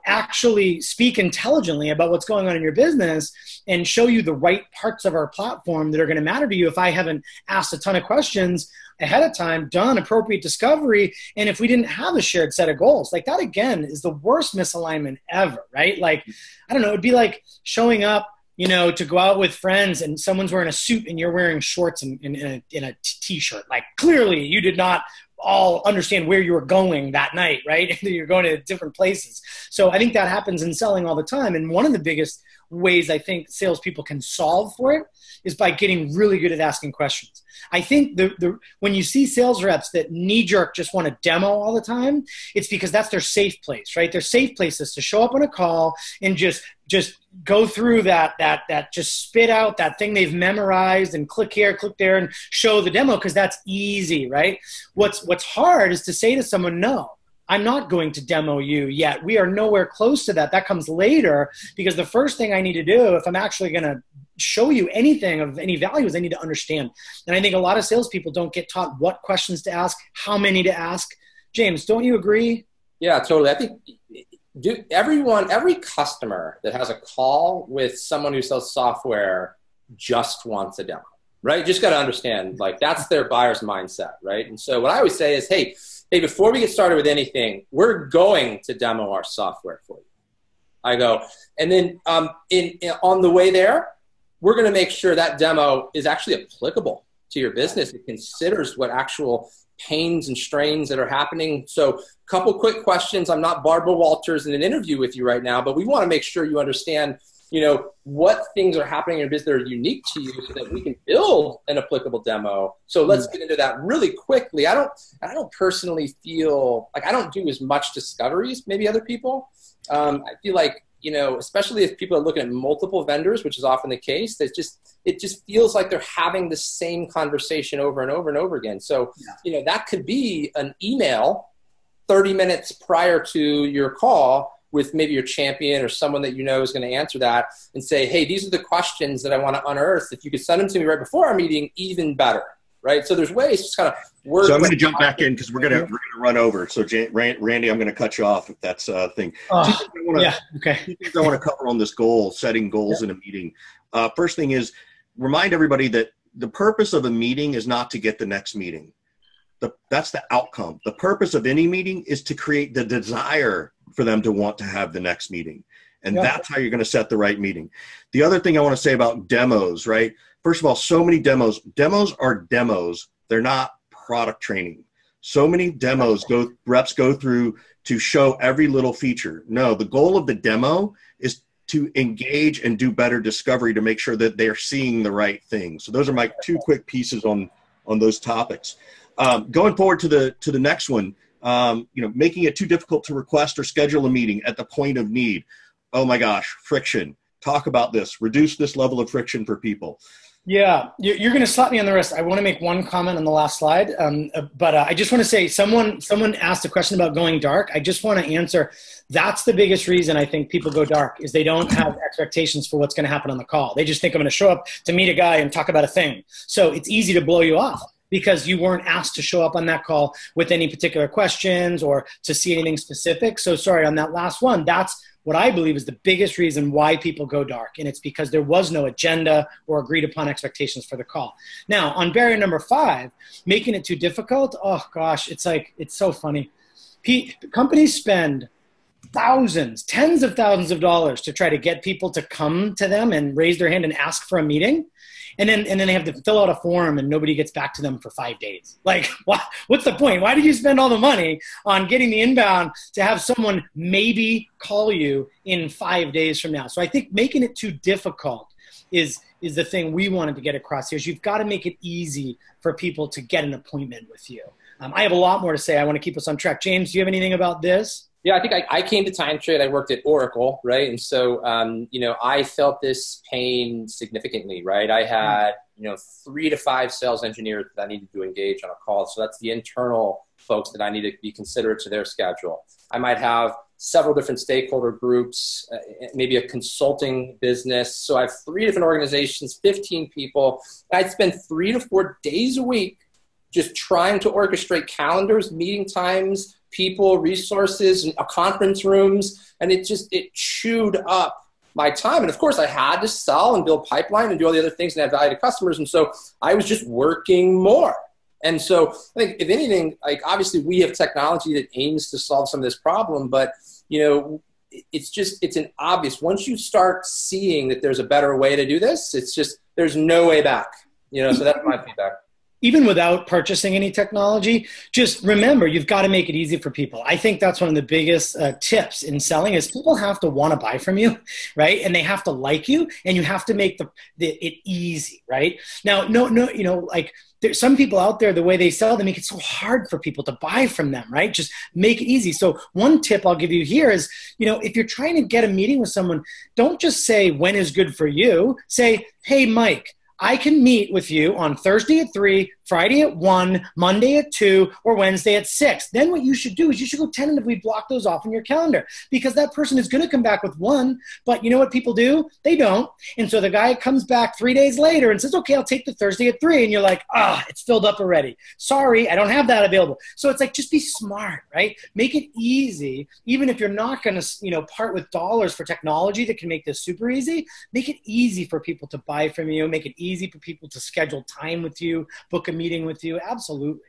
actually speak intelligently about what's going on in your business and show you the right parts of our platform that are going to matter to you if I haven't asked a ton of questions ahead of time, done appropriate discovery, and if we didn't have a shared set of goals? Like, that, again, is the worst misalignment ever, right? Like, I don't know, it'd be like showing up, to go out with friends and someone's wearing a suit and you're wearing shorts and in a t-shirt. Like, clearly you did not all understand where you were going that night, right? You're going to different places. So I think that happens in selling all the time. And one of the biggest ways I think salespeople can solve for it is by getting really good at asking questions. I think when you see sales reps that knee-jerk just want to demo all the time, it's because that's their safe place, right? Their safe place is to show up on a call and just go through that just spit out that thing they've memorized and click here, click there, and show the demo, because that's easy, right? What's hard is to say to someone, no, I'm not going to demo you yet. We are nowhere close to that. That comes later, because the first thing I need to do, if I'm actually going to show you anything of any value, is I need to understand. And I think a lot of salespeople don't get taught what questions to ask, how many to ask. James, don't you agree? Yeah, totally. I think every customer that has a call with someone who sells software just wants a demo, right? You just got to understand, like, that's their buyer's mindset, right? And so what I always say is, hey, before we get started with anything, we're going to demo our software for you. I go, and then on the way there, we're going to make sure that demo is actually applicable to your business. It considers what actual pains and strains that are happening. So a couple quick questions. I'm not Barbara Walters in an interview with you right now, but we want to make sure you understand, what things are happening in your business that are unique to you, so that we can build an applicable demo. So let's get into that really quickly. I don't personally feel like I don't do as much discoveries, maybe other people. I feel like, especially if people are looking at multiple vendors, which is often the case, it just feels like they're having the same conversation over and over and over again. So, that could be an email 30 minutes prior to your call with maybe your champion or someone that is going to answer that, and say, hey, these are the questions that I want to unearth. If you could send them to me right before our meeting, even better, right? So there's ways to kind of work. So I'm going to jump back in because we're going to run over. So Randy, I'm going to cut you off if that's a thing. Okay. Two things I want to cover on this setting goals in a meeting. First thing is, remind everybody that the purpose of a meeting is not to get the next meeting. That's the outcome. The purpose of any meeting is to create the desire for them to want to have the next meeting. And that's how you're going to set the right meeting. The other thing I want to say about demos, right? First of all, so many demos are demos. They're not product training. So many demos reps go through to show every little feature. No, the goal of the demo is to engage and do better discovery to make sure that they're seeing the right thing. So those are my two quick pieces on those topics. Going forward to the next one, making it too difficult to request or schedule a meeting at the point of need. Oh my gosh, friction. Talk about this. Reduce this level of friction for people. Yeah, you're going to slap me on the wrist. I want to make one comment on the last slide, but I just want to say someone asked a question about going dark. I just want to answer. That's the biggest reason I think people go dark, is they don't have expectations for what's going to happen on the call. They just think I'm going to show up to meet a guy and talk about a thing. So it's easy to blow you off, because you weren't asked to show up on that call with any particular questions or to see anything specific. So sorry, on that last one, that's what I believe is the biggest reason why people go dark. And it's because there was no agenda or agreed upon expectations for the call. Now, on barrier number 5, making it too difficult. Oh gosh, it's so funny. Companies spend thousands, tens of thousands of dollars to try to get people to come to them and raise their hand and ask for a meeting. And then they have to fill out a form and nobody gets back to them for 5 days. Like, what's the point? Why did you spend all the money on getting the inbound to have someone maybe call you in 5 days from now? So I think making it too difficult is the thing we wanted to get across here. Is you've got to make it easy for people to get an appointment with you. I have a lot more to say. I want to keep us on track. James, do you have anything about this? Yeah, I think I came to TimeTrade. I worked at Oracle, right? And so, I felt this pain significantly, right? I had, 3 to 5 sales engineers that I needed to engage on a call. So that's the internal folks that I need to be considerate to their schedule. I might have several different stakeholder groups, maybe a consulting business. So I have 3 different organizations, 15 people. I'd spend 3 to 4 days a week just trying to orchestrate calendars, meeting times, people, resources, conference rooms, and it chewed up my time. And of course, I had to sell and build pipeline and do all the other things and add value to customers. And so I was just working more. And so I think, if anything, like obviously we have technology that aims to solve some of this problem, but it's an obvious. Once you start seeing that there's a better way to do this, there's no way back. So that's my feedback. Even without purchasing any technology, just remember, you've got to make it easy for people. I think that's one of the biggest tips in selling is people have to want to buy from you, right? And they have to like you, and you have to make it easy, right? Now, there's some people out there, the way they sell, they make it so hard for people to buy from them, right? Just make it easy. So one tip I'll give you here is, if you're trying to get a meeting with someone, don't just say, when is good for you? Say, hey, Mike, I can meet with you on Thursday at 3, Friday at 1, Monday at 2, or Wednesday at 6. Then what you should do is you should go tentatively block those off in your calendar, because that person is going to come back with 1, but you know what people do? They don't. And so the guy comes back 3 days later and says, okay, I'll take the Thursday at 3. And you're like, it's filled up already. Sorry, I don't have that available. So it's like, just be smart, right? Make it easy. Even if you're not going to, part with dollars for technology that can make this super easy, make it easy for people to buy from you. Make it easy for people to schedule time with you, book a meeting with you. Absolutely.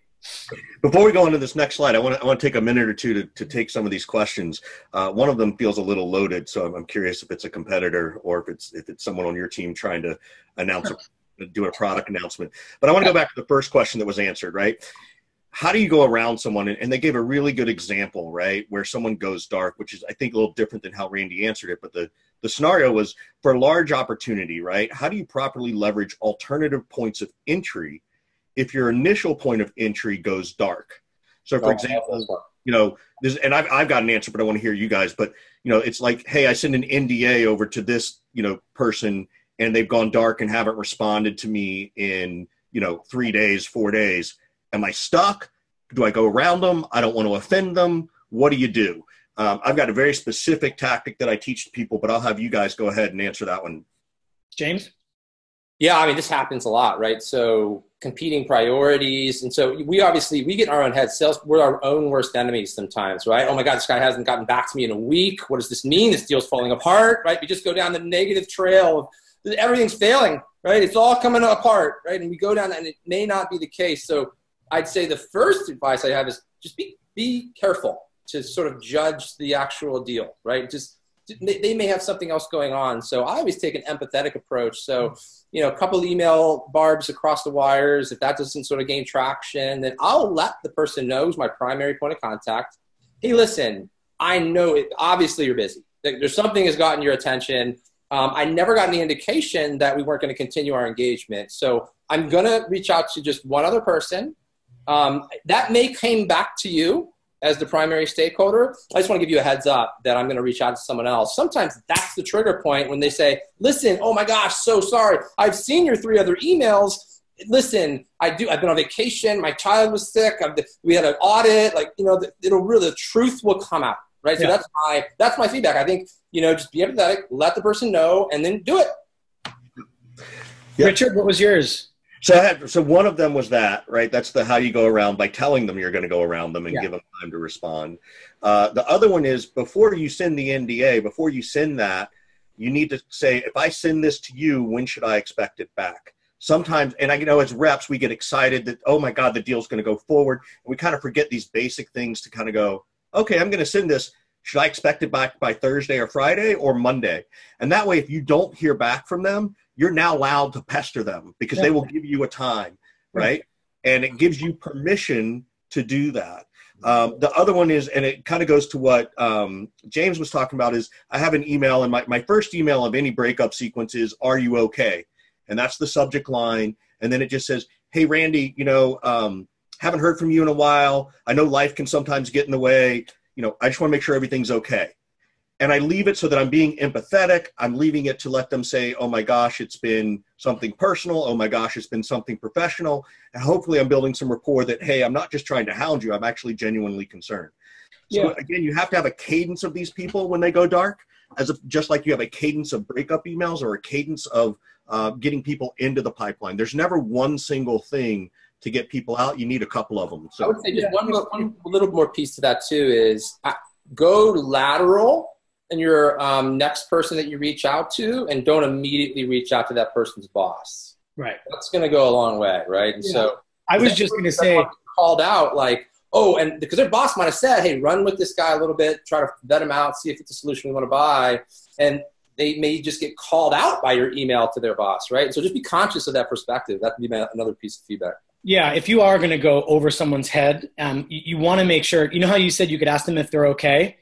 Before we go into this next slide, I want to take a minute or two to take some of these questions. One of them feels a little loaded, so I'm curious if it's a competitor or if it's someone on your team trying to do a product announcement. But I want to go back to the first question that was answered, right? How do you go around someone? And they gave a really good example, right, where someone goes dark, which is, I think, a little different than how Randy answered it. But the scenario was for a large opportunity, right? How do you properly leverage alternative points of entry if your initial point of entry goes dark? So, for example, and I've got an answer, but I want to hear you guys. But, it's like, hey, I send an NDA over to this, person, and they've gone dark and haven't responded to me in, 3 days, 4 days. Am I stuck? Do I go around them? I don't want to offend them. What do you do? I've got a very specific tactic that I teach people, but I'll have you guys go ahead and answer that one. James? Yeah, this happens a lot, right? So competing priorities. And so we get in our own heads. We're our own worst enemies sometimes, right? Oh my God, this guy hasn't gotten back to me in a week. What does this mean? This deal's falling apart, right? We just go down the negative trail of everything's failing, right? It's all coming apart, right? And we go down, and it may not be the case. So I'd say the first advice I have is just be careful to sort of judge the actual deal, right? They may have something else going on. So I always take an empathetic approach. So, a couple email barbs across the wires. If that doesn't sort of gain traction, then I'll let the person know, who's my primary point of contact. Hey, listen, I know it. Obviously you're busy. There's something has gotten your attention. I never got any indication that we weren't going to continue our engagement. So I'm going to reach out to just one other person. That may come back to you as the primary stakeholder. I just want to give you a heads up that I'm going to reach out to someone else. Sometimes that's the trigger point when they say, listen, oh my gosh, so sorry. I've seen your 3 other emails. Listen, I've been on vacation. My child was sick. We had an audit. The truth will come out, right? Yeah. So that's my feedback. I think, just be empathetic, let the person know, and then do it. Yeah. Richard, what was yours? So one of them was that, right? That's the how you go around, by telling them you're going to go around them and give them time to respond. The other one is, before you send the NDA, before you send that, you need to say, if I send this to you, when should I expect it back? Sometimes, and I know as reps, we get excited that, oh my God, the deal's going to go forward. And we kind of forget these basic things to kind of go, okay, I'm going to send this. Should I expect it back by Thursday or Friday or Monday? And that way, if you don't hear back from them, you're now allowed to pester them, because they will give you a time, right? And it gives you permission to do that. The other one is, and it kind of goes to what James was talking about, is I have an email, and my first email of any breakup sequence is, are you okay? And that's the subject line. And then it just says, hey, Randy, haven't heard from you in a while. I know life can sometimes get in the way. I just want to make sure everything's okay. And I leave it so that I'm being empathetic. I'm leaving it to let them say, oh my gosh, it's been something personal. Oh my gosh, it's been something professional. And hopefully I'm building some rapport that, hey, I'm not just trying to hound you. I'm actually genuinely concerned. So again, you have to have a cadence of these people when they go dark, just like you have a cadence of breakup emails or a cadence of getting people into the pipeline. There's never one single thing to get people out. You need a couple of them. So I would say just one little more piece to that too is go lateral in your next person that you reach out to, and don't immediately reach out to that person's boss. Right. That's going to go a long way, right? And so I was just going to say, called out like, oh, and because their boss might have said, hey, run with this guy a little bit, try to vet him out, see if it's a solution we want to buy. And they may just get called out by your email to their boss, right? So just be conscious of that perspective. That would be another piece of feedback. Yeah, if you are going to go over someone's head, you want to make sure, how you said you could ask them if they're okay?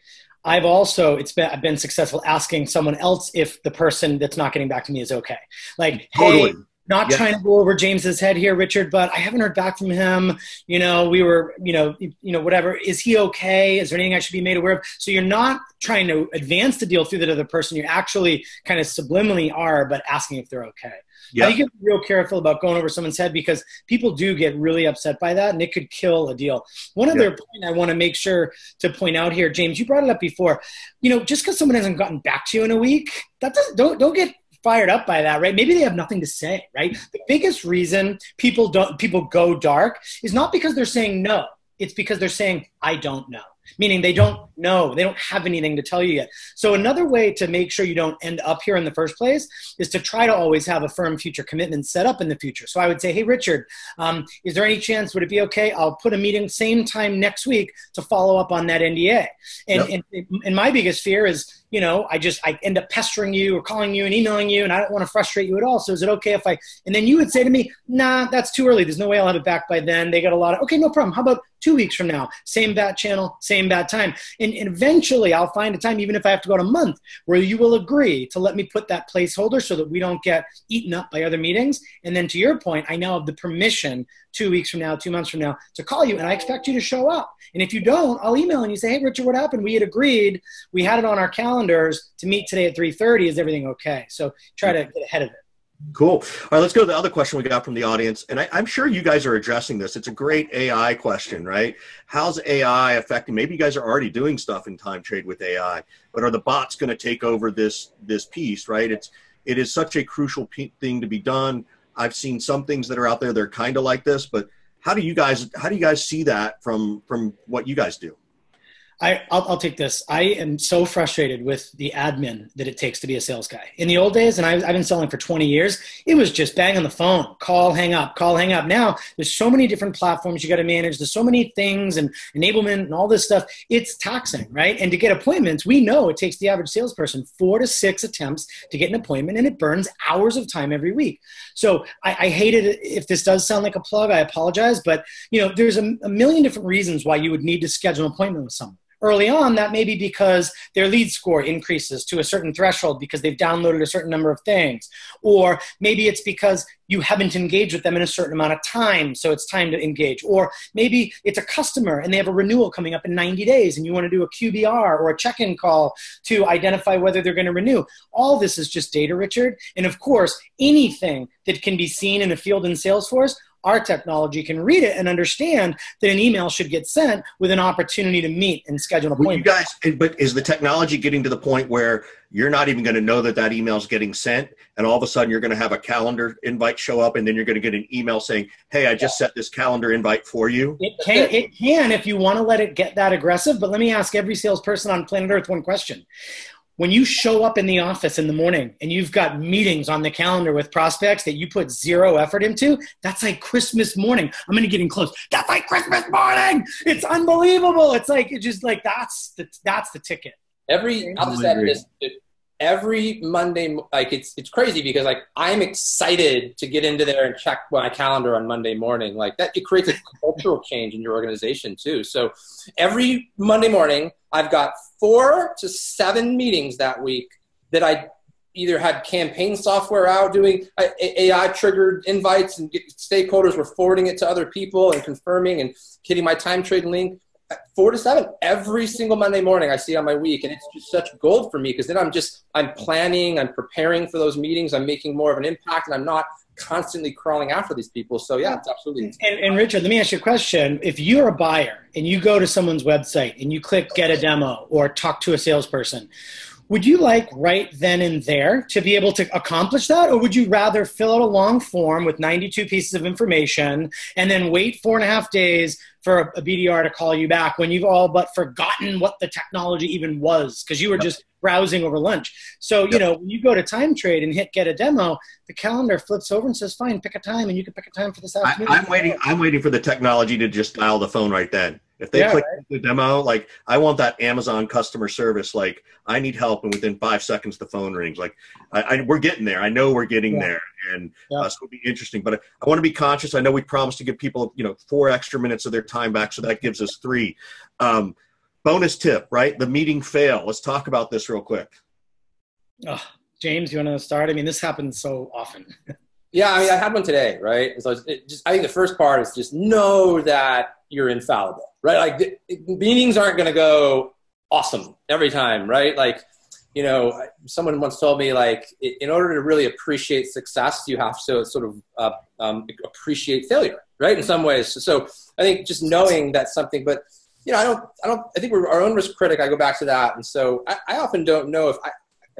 I've been successful asking someone else if the person that's not getting back to me is okay. Like, totally. Hey, not trying to go over James's head here, Richard, but I haven't heard back from him. We were, whatever. Is he okay? Is there anything I should be made aware of? So you're not trying to advance the deal through that other person. You actually kind of subliminally are, but asking if they're okay. I think you have to be real careful about going over someone's head, because people do get really upset by that, and it could kill a deal. One other point I want to make sure to point out here, James, you brought it up before. Just because someone hasn't gotten back to you in a week, don't get fired up by that, right? Maybe they have nothing to say, right? The biggest reason people go dark is not because they're saying no. It's because they're saying, I don't know. Meaning they don't know. They don't have anything to tell you yet. So another way to make sure you don't end up here in the first place is to try to always have a firm future commitment set up in the future. So I would say, hey, Richard, is there any chance, would it be okay? I'll put a meeting same time next week to follow up on that NDA. And my biggest fear is, I end up pestering you or calling you and emailing you, and I don't want to frustrate you at all. So is it okay if and then you would say to me, nah, that's too early. There's no way I'll have it back by then. They got a lot of, okay, no problem. How about 2 weeks from now? Same bad channel, same bad time. And eventually I'll find a time, even if I have to go to a month, where you will agree to let me put that placeholder so that we don't get eaten up by other meetings. And then to your point, I now have the permission 2 weeks from now, 2 months from now, to call you, and I expect you to show up. And if you don't, I'll email and you say, hey, Richard, what happened? We had agreed. We had it on our calendars to meet today at 3:30. Is everything okay? So try to get ahead of it. Cool. All right, let's go to the other question we got from the audience. And I'm sure you guys are addressing this. It's a great AI question, right? How's AI affecting? Maybe you guys are already doing stuff in TimeTrade with AI, but are the bots going to take over this piece, right? It is such a crucial thing to be done. I've seen some things that are out there that are kind of like this, but how do you guys see that from what you guys do? I'll take this. I am so frustrated with the admin that it takes to be a sales guy. In the old days, and I've been selling for 20 years, it was just bang on the phone, call, hang up, call, hang up. Now, there's so many different platforms you got to manage. There's so many things and enablement and all this stuff. It's taxing, right? And to get appointments, we know it takes the average salesperson 4 to 6 attempts to get an appointment, and it burns hours of time every week. So I hate it. If this does sound like a plug, I apologize. But, there's a million different reasons why you would need to schedule an appointment with someone. Early on, that may be because their lead score increases to a certain threshold because they've downloaded a certain number of things. Or maybe it's because you haven't engaged with them in a certain amount of time, so it's time to engage. Or maybe it's a customer and they have a renewal coming up in 90 days and you want to do a QBR or a check-in call to identify whether they're going to renew. All this is just data, Richard. And of course, anything that can be seen in the field in Salesforce our technology can read it and understand that an email should get sent with an opportunity to meet and schedule an appointment. Well, you guys, but is the technology getting to the point where you're not even going to know that that email is getting sent, and all of a sudden you're going to have a calendar invite show up, and then you're going to get an email saying, hey, I just set this calendar invite for you? It can if you want to let it get that aggressive, but let me ask every salesperson on planet Earth one question. When you show up in the office in the morning and you've got meetings on the calendar with prospects that you put zero effort into, that's like Christmas morning. I'm going to get in close. That's like Christmas morning. It's unbelievable. It's like, it's just like, that's the ticket. I'll just add this. Every Monday, like it's crazy because like I'm excited to get into there and check my calendar on Monday morning. Like that, it creates a cultural change in your organization too. So every Monday morning, I've got 4 to 7 meetings that week that I either had campaign software out doing AI triggered invites, and stakeholders were forwarding it to other people and confirming and hitting my TimeTrade link. 4 to 7 every single Monday morning I see on my week, and it's just such gold for me because then I'm planning, I'm preparing for those meetings, I'm making more of an impact, and I'm not constantly crawling after these people. So yeah, it's absolutely. And Richard, let me ask you a question. If you're a buyer and you go to someone's website and you click get a demo or talk to a salesperson, would you like right then and there to be able to accomplish that? Or would you rather fill out a long form with 92 pieces of information and then wait 4.5 days for a BDR to call you back when you've all but forgotten what the technology even was because you were just browsing over lunch? So, you know, when you go to TimeTrade and hit get a demo, the calendar flips over and says, fine, pick a time, and you can pick a time for this afternoon. I'm waiting for the technology to just dial the phone right then. If they click the demo, like I want that Amazon customer service, like I need help, and within 5 seconds the phone rings. Like we're getting there. I know we're getting there, and so it'll be interesting. But I want to be conscious. I know we promised to give people 4 extra minutes of their time back, so that gives us 3. Bonus tip, right? The meeting fail. Let's talk about this real quick. Oh, James, you want to start? I mean, this happens so often. Yeah, I mean, I had one today, right? So I think the first part is just know that you're infallible, right? Like meetings aren't going to go awesome every time, right? Like, someone once told me, like, in order to really appreciate success, you have to sort of appreciate failure, right? In some ways. So I think just knowing that something, but I think we're our own risk critic. I go back to that. And so I often don't know if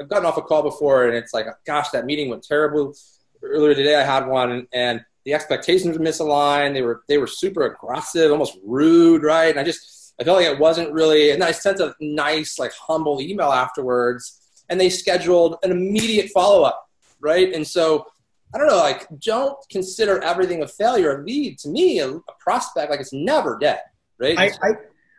I've gotten off a call before and it's like, gosh, that meeting went terrible. Earlier today I had one and the expectations were misaligned. They were super aggressive, almost rude, right? And I felt like it wasn't really, and I sent a nice, like, humble email afterwards, and they scheduled an immediate follow-up, right? And so, I don't know, like, don't consider everything a failure. A lead, to me, a prospect, like, it's never dead, right?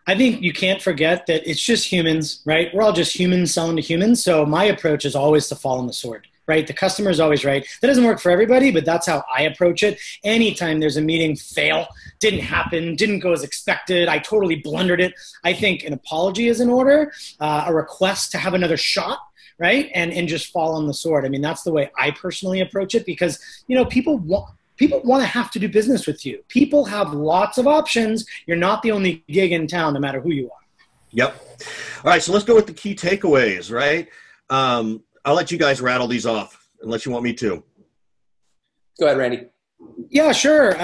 I think you can't forget that it's just humans, right? We're all just humans selling to humans. So my approach is always to fall on the sword, right? The customer is always right. That doesn't work for everybody, but that's how I approach it. Anytime there's a meeting fail, didn't happen, didn't go as expected, I totally blundered it, I think an apology is in order, a request to have another shot, right? And just fall on the sword. I mean, that's the way I personally approach it because, people want to have to do business with you. People have lots of options. You're not the only gig in town, no matter who you are. Yep. All right, so let's go with the key takeaways, right? I'll let you guys rattle these off unless you want me to. Go ahead, Randy. Yeah, sure.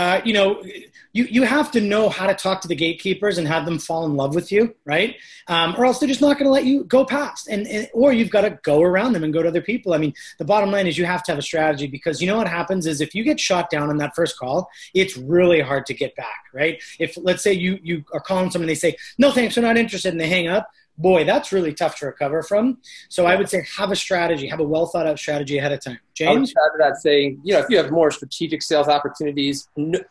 You have to know how to talk to the gatekeepers and have them fall in love with you, right? Or else they're just not going to let you go past. Or you've got to go around them and go to other people. I mean, the bottom line is you have to have a strategy because what happens is if you get shot down on that first call, it's really hard to get back, right? If, let's say, you are calling someone and they say, no, thanks, we're not interested, and they hang up, boy, that's really tough to recover from. So I would say have a strategy, have a well thought out strategy ahead of time. James? I would add to that saying, if you have more strategic sales opportunities,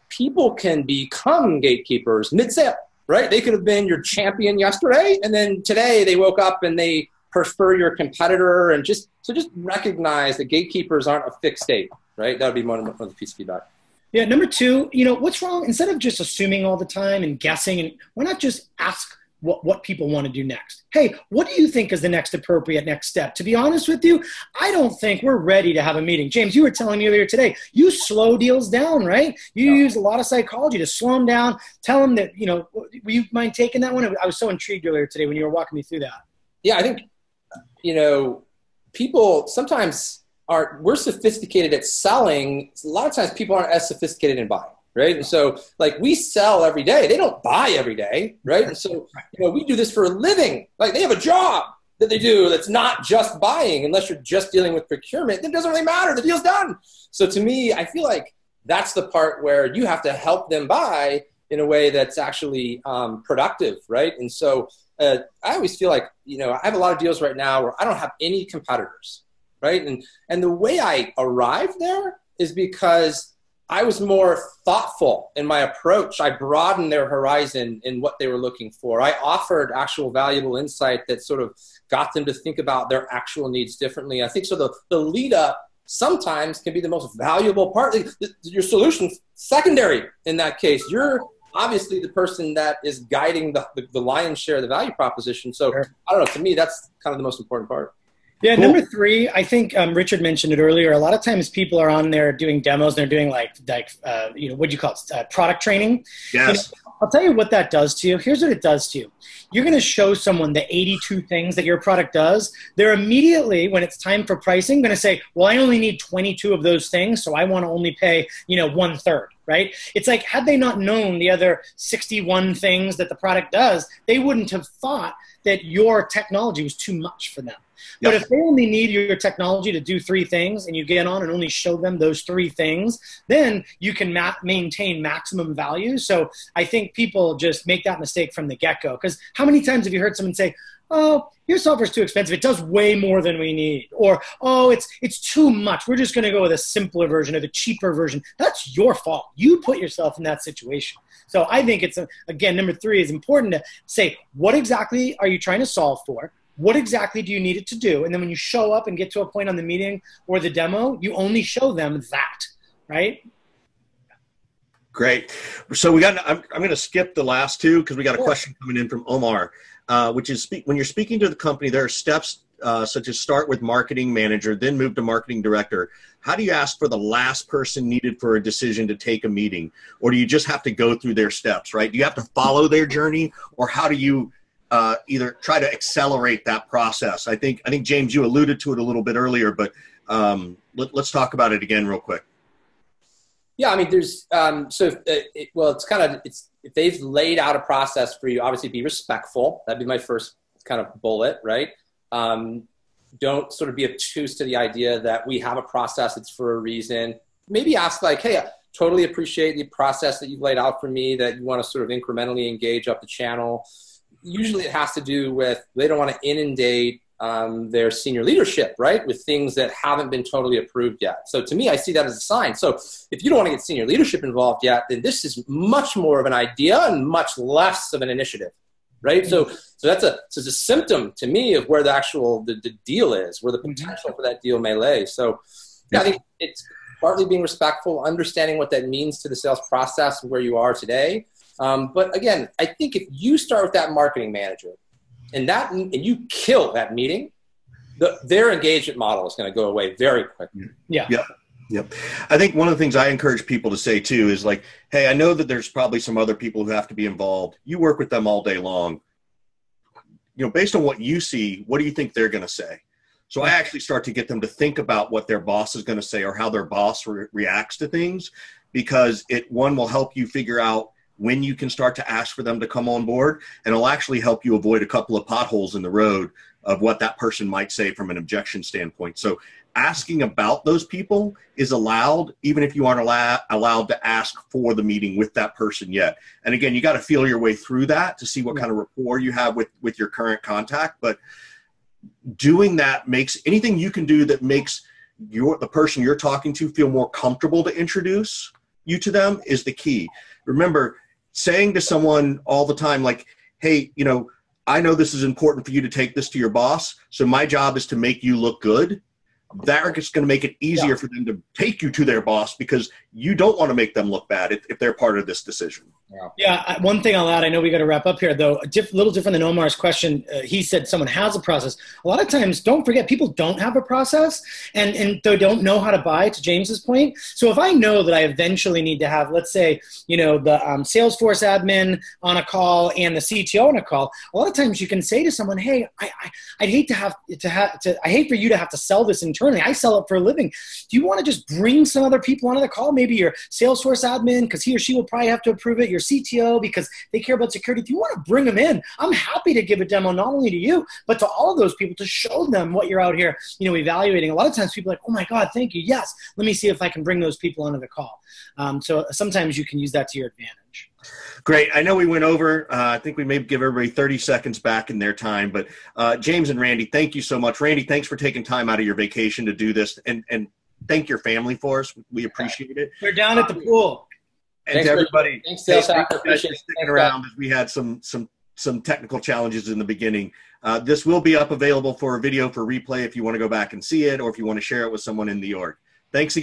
people can become gatekeepers mid-sale, right? They could have been your champion yesterday, and then today they woke up and they prefer your competitor. And just recognize that gatekeepers aren't a fixed state, right? That would be one of the piece of feedback. Yeah, number 2, what's wrong? Instead of just assuming all the time and guessing, and why not just ask what people want to do next? Hey, what do you think is the next appropriate next step? To be honest with you, I don't think we're ready to have a meeting. James, you were telling me earlier today, you slow deals down, right? You use a lot of psychology to slow them down. Tell them that, will you mind taking that one? I was so intrigued earlier today when you were walking me through that. Yeah, I think, people sometimes we're sophisticated at selling. A lot of times people aren't as sophisticated in buying. right? And so like we sell every day. They don't buy every day, right? And so we do this for a living. Like they have a job that they do that's not just buying. Unless you're just dealing with procurement, it doesn't really matter. The deal's done. So to me, I feel like that's the part where you have to help them buy in a way that's actually productive, right? And so I always feel like, I have a lot of deals right now where I don't have any competitors, right? And the way I arrived there is because I was more thoughtful in my approach. I broadened their horizon in what they were looking for. I offered actual valuable insight that sort of got them to think about their actual needs differently. I think so the lead up sometimes can be the most valuable part. Your solution's secondary in that case. You're obviously the person that is guiding the lion's share of the value proposition. So sure. I don't know, to me, that's kind of the most important part. Yeah, cool. Number 3, I think Richard mentioned it earlier. A lot of times people are on there doing demos. And they're doing what do you call it? Product training. Yes. I'll tell you what that does to you. Here's what it does to you. You're going to show someone the 82 things that your product does. They're immediately, when it's time for pricing, going to say, well, I only need 22 of those things, so I want to only pay, 1/3, right? It's like, had they not known the other 61 things that the product does, they wouldn't have thought that your technology was too much for them. But if they only need your technology to do 3 things and you get on and only show them those 3 things, then you can maintain maximum value. So I think people just make that mistake from the get-go. Because how many times have you heard someone say, oh, your software's too expensive. It does way more than we need. Or, oh, it's too much. We're just going to go with a simpler version or the cheaper version. That's your fault. You put yourself in that situation. So I think it's, again, number 3 is important to say, what exactly are you trying to solve for? What exactly do you need it to do? And then when you show up and get to a point on the meeting or the demo, you only show them that, right? Great. So I'm going to skip the last 2 because we got a question coming in from Omar, which is when you're speaking to the company, there are steps such as start with marketing manager, then move to marketing director. How do you ask for the last person needed for a decision to take a meeting? Or do you just have to go through their steps, right? Do you have to follow their journey, or how do you either try to accelerate that process? I think James, you alluded to it a little bit earlier, but let's talk about it again real quick. Yeah, I mean, there's if they've laid out a process for you, obviously be respectful. That'd be my first kind of bullet, right? Don't sort of be obtuse to the idea that we have a process, it's for a reason. Maybe ask like, hey, I totally appreciate the process that you've laid out for me, that you want to sort of incrementally engage up the channel. Usually it has to do with they don't want to inundate their senior leadership, right, with things that haven't been totally approved yet. So to me, I see that as a sign. So if you don't want to get senior leadership involved yet, then this is much more of an idea and much less of an initiative, right? So that's a symptom to me of where the deal is, where the potential for that deal may lay. So yeah, I think it's partly being respectful, understanding what that means to the sales process and where you are today. But again, I think if you start with that marketing manager and you kill that meeting, their engagement model is going to go away very quickly. Yeah. Yep. I think one of the things I encourage people to say too is like, hey, I know that there's probably some other people who have to be involved. You work with them all day long. Based on what you see, what do you think they're going to say? So I actually start to get them to think about what their boss is going to say or how their boss reacts to things, because one will help you figure out when you can start to ask for them to come on board, and it'll actually help you avoid a couple of potholes in the road of what that person might say from an objection standpoint. So asking about those people is allowed, even if you aren't allowed to ask for the meeting with that person yet. And again, you got to feel your way through that to see what kind of rapport you have with your current contact. But doing that makes anything you can do that makes the person you're talking to feel more comfortable to introduce you to them is the key. Remember, saying to someone all the time, like, hey, I know this is important for you to take this to your boss, so my job is to make you look good. That's going to make it easier for them to take you to their boss, because you don't want to make them look bad if they're part of this decision. Yeah. One thing I'll add, I know we got to wrap up here, though, a little different than Omar's question. He said someone has a process. A lot of times, don't forget, people don't have a process and they don't know how to buy, to James's point. So if I know that I eventually need to have, let's say, the Salesforce admin on a call and the CTO on a call, a lot of times you can say to someone, hey, I'd hate I hate for you to have to sell this internally. I sell it for a living. Do you want to just bring some other people onto the call? maybe your Salesforce admin, because he or she will probably have to approve it, your CTO, because they care about security. If you want to bring them in, I'm happy to give a demo not only to you, but to all of those people to show them what you're out here, evaluating. A lot of times people are like, oh my God, thank you. Yes, let me see if I can bring those people onto the call. So sometimes you can use that to your advantage. Great. I know we went over. I think we may give everybody 30 seconds back in their time. But James and Randy, thank you so much. Randy, thanks for taking time out of your vacation to do this. And thank your family for us. We appreciate it. They're down at the pool. And thanks to everybody, thanks for sticking around as we had some technical challenges in the beginning. This will be available for a video for replay if you want to go back and see it, or if you want to share it with someone in the org. Thanks again.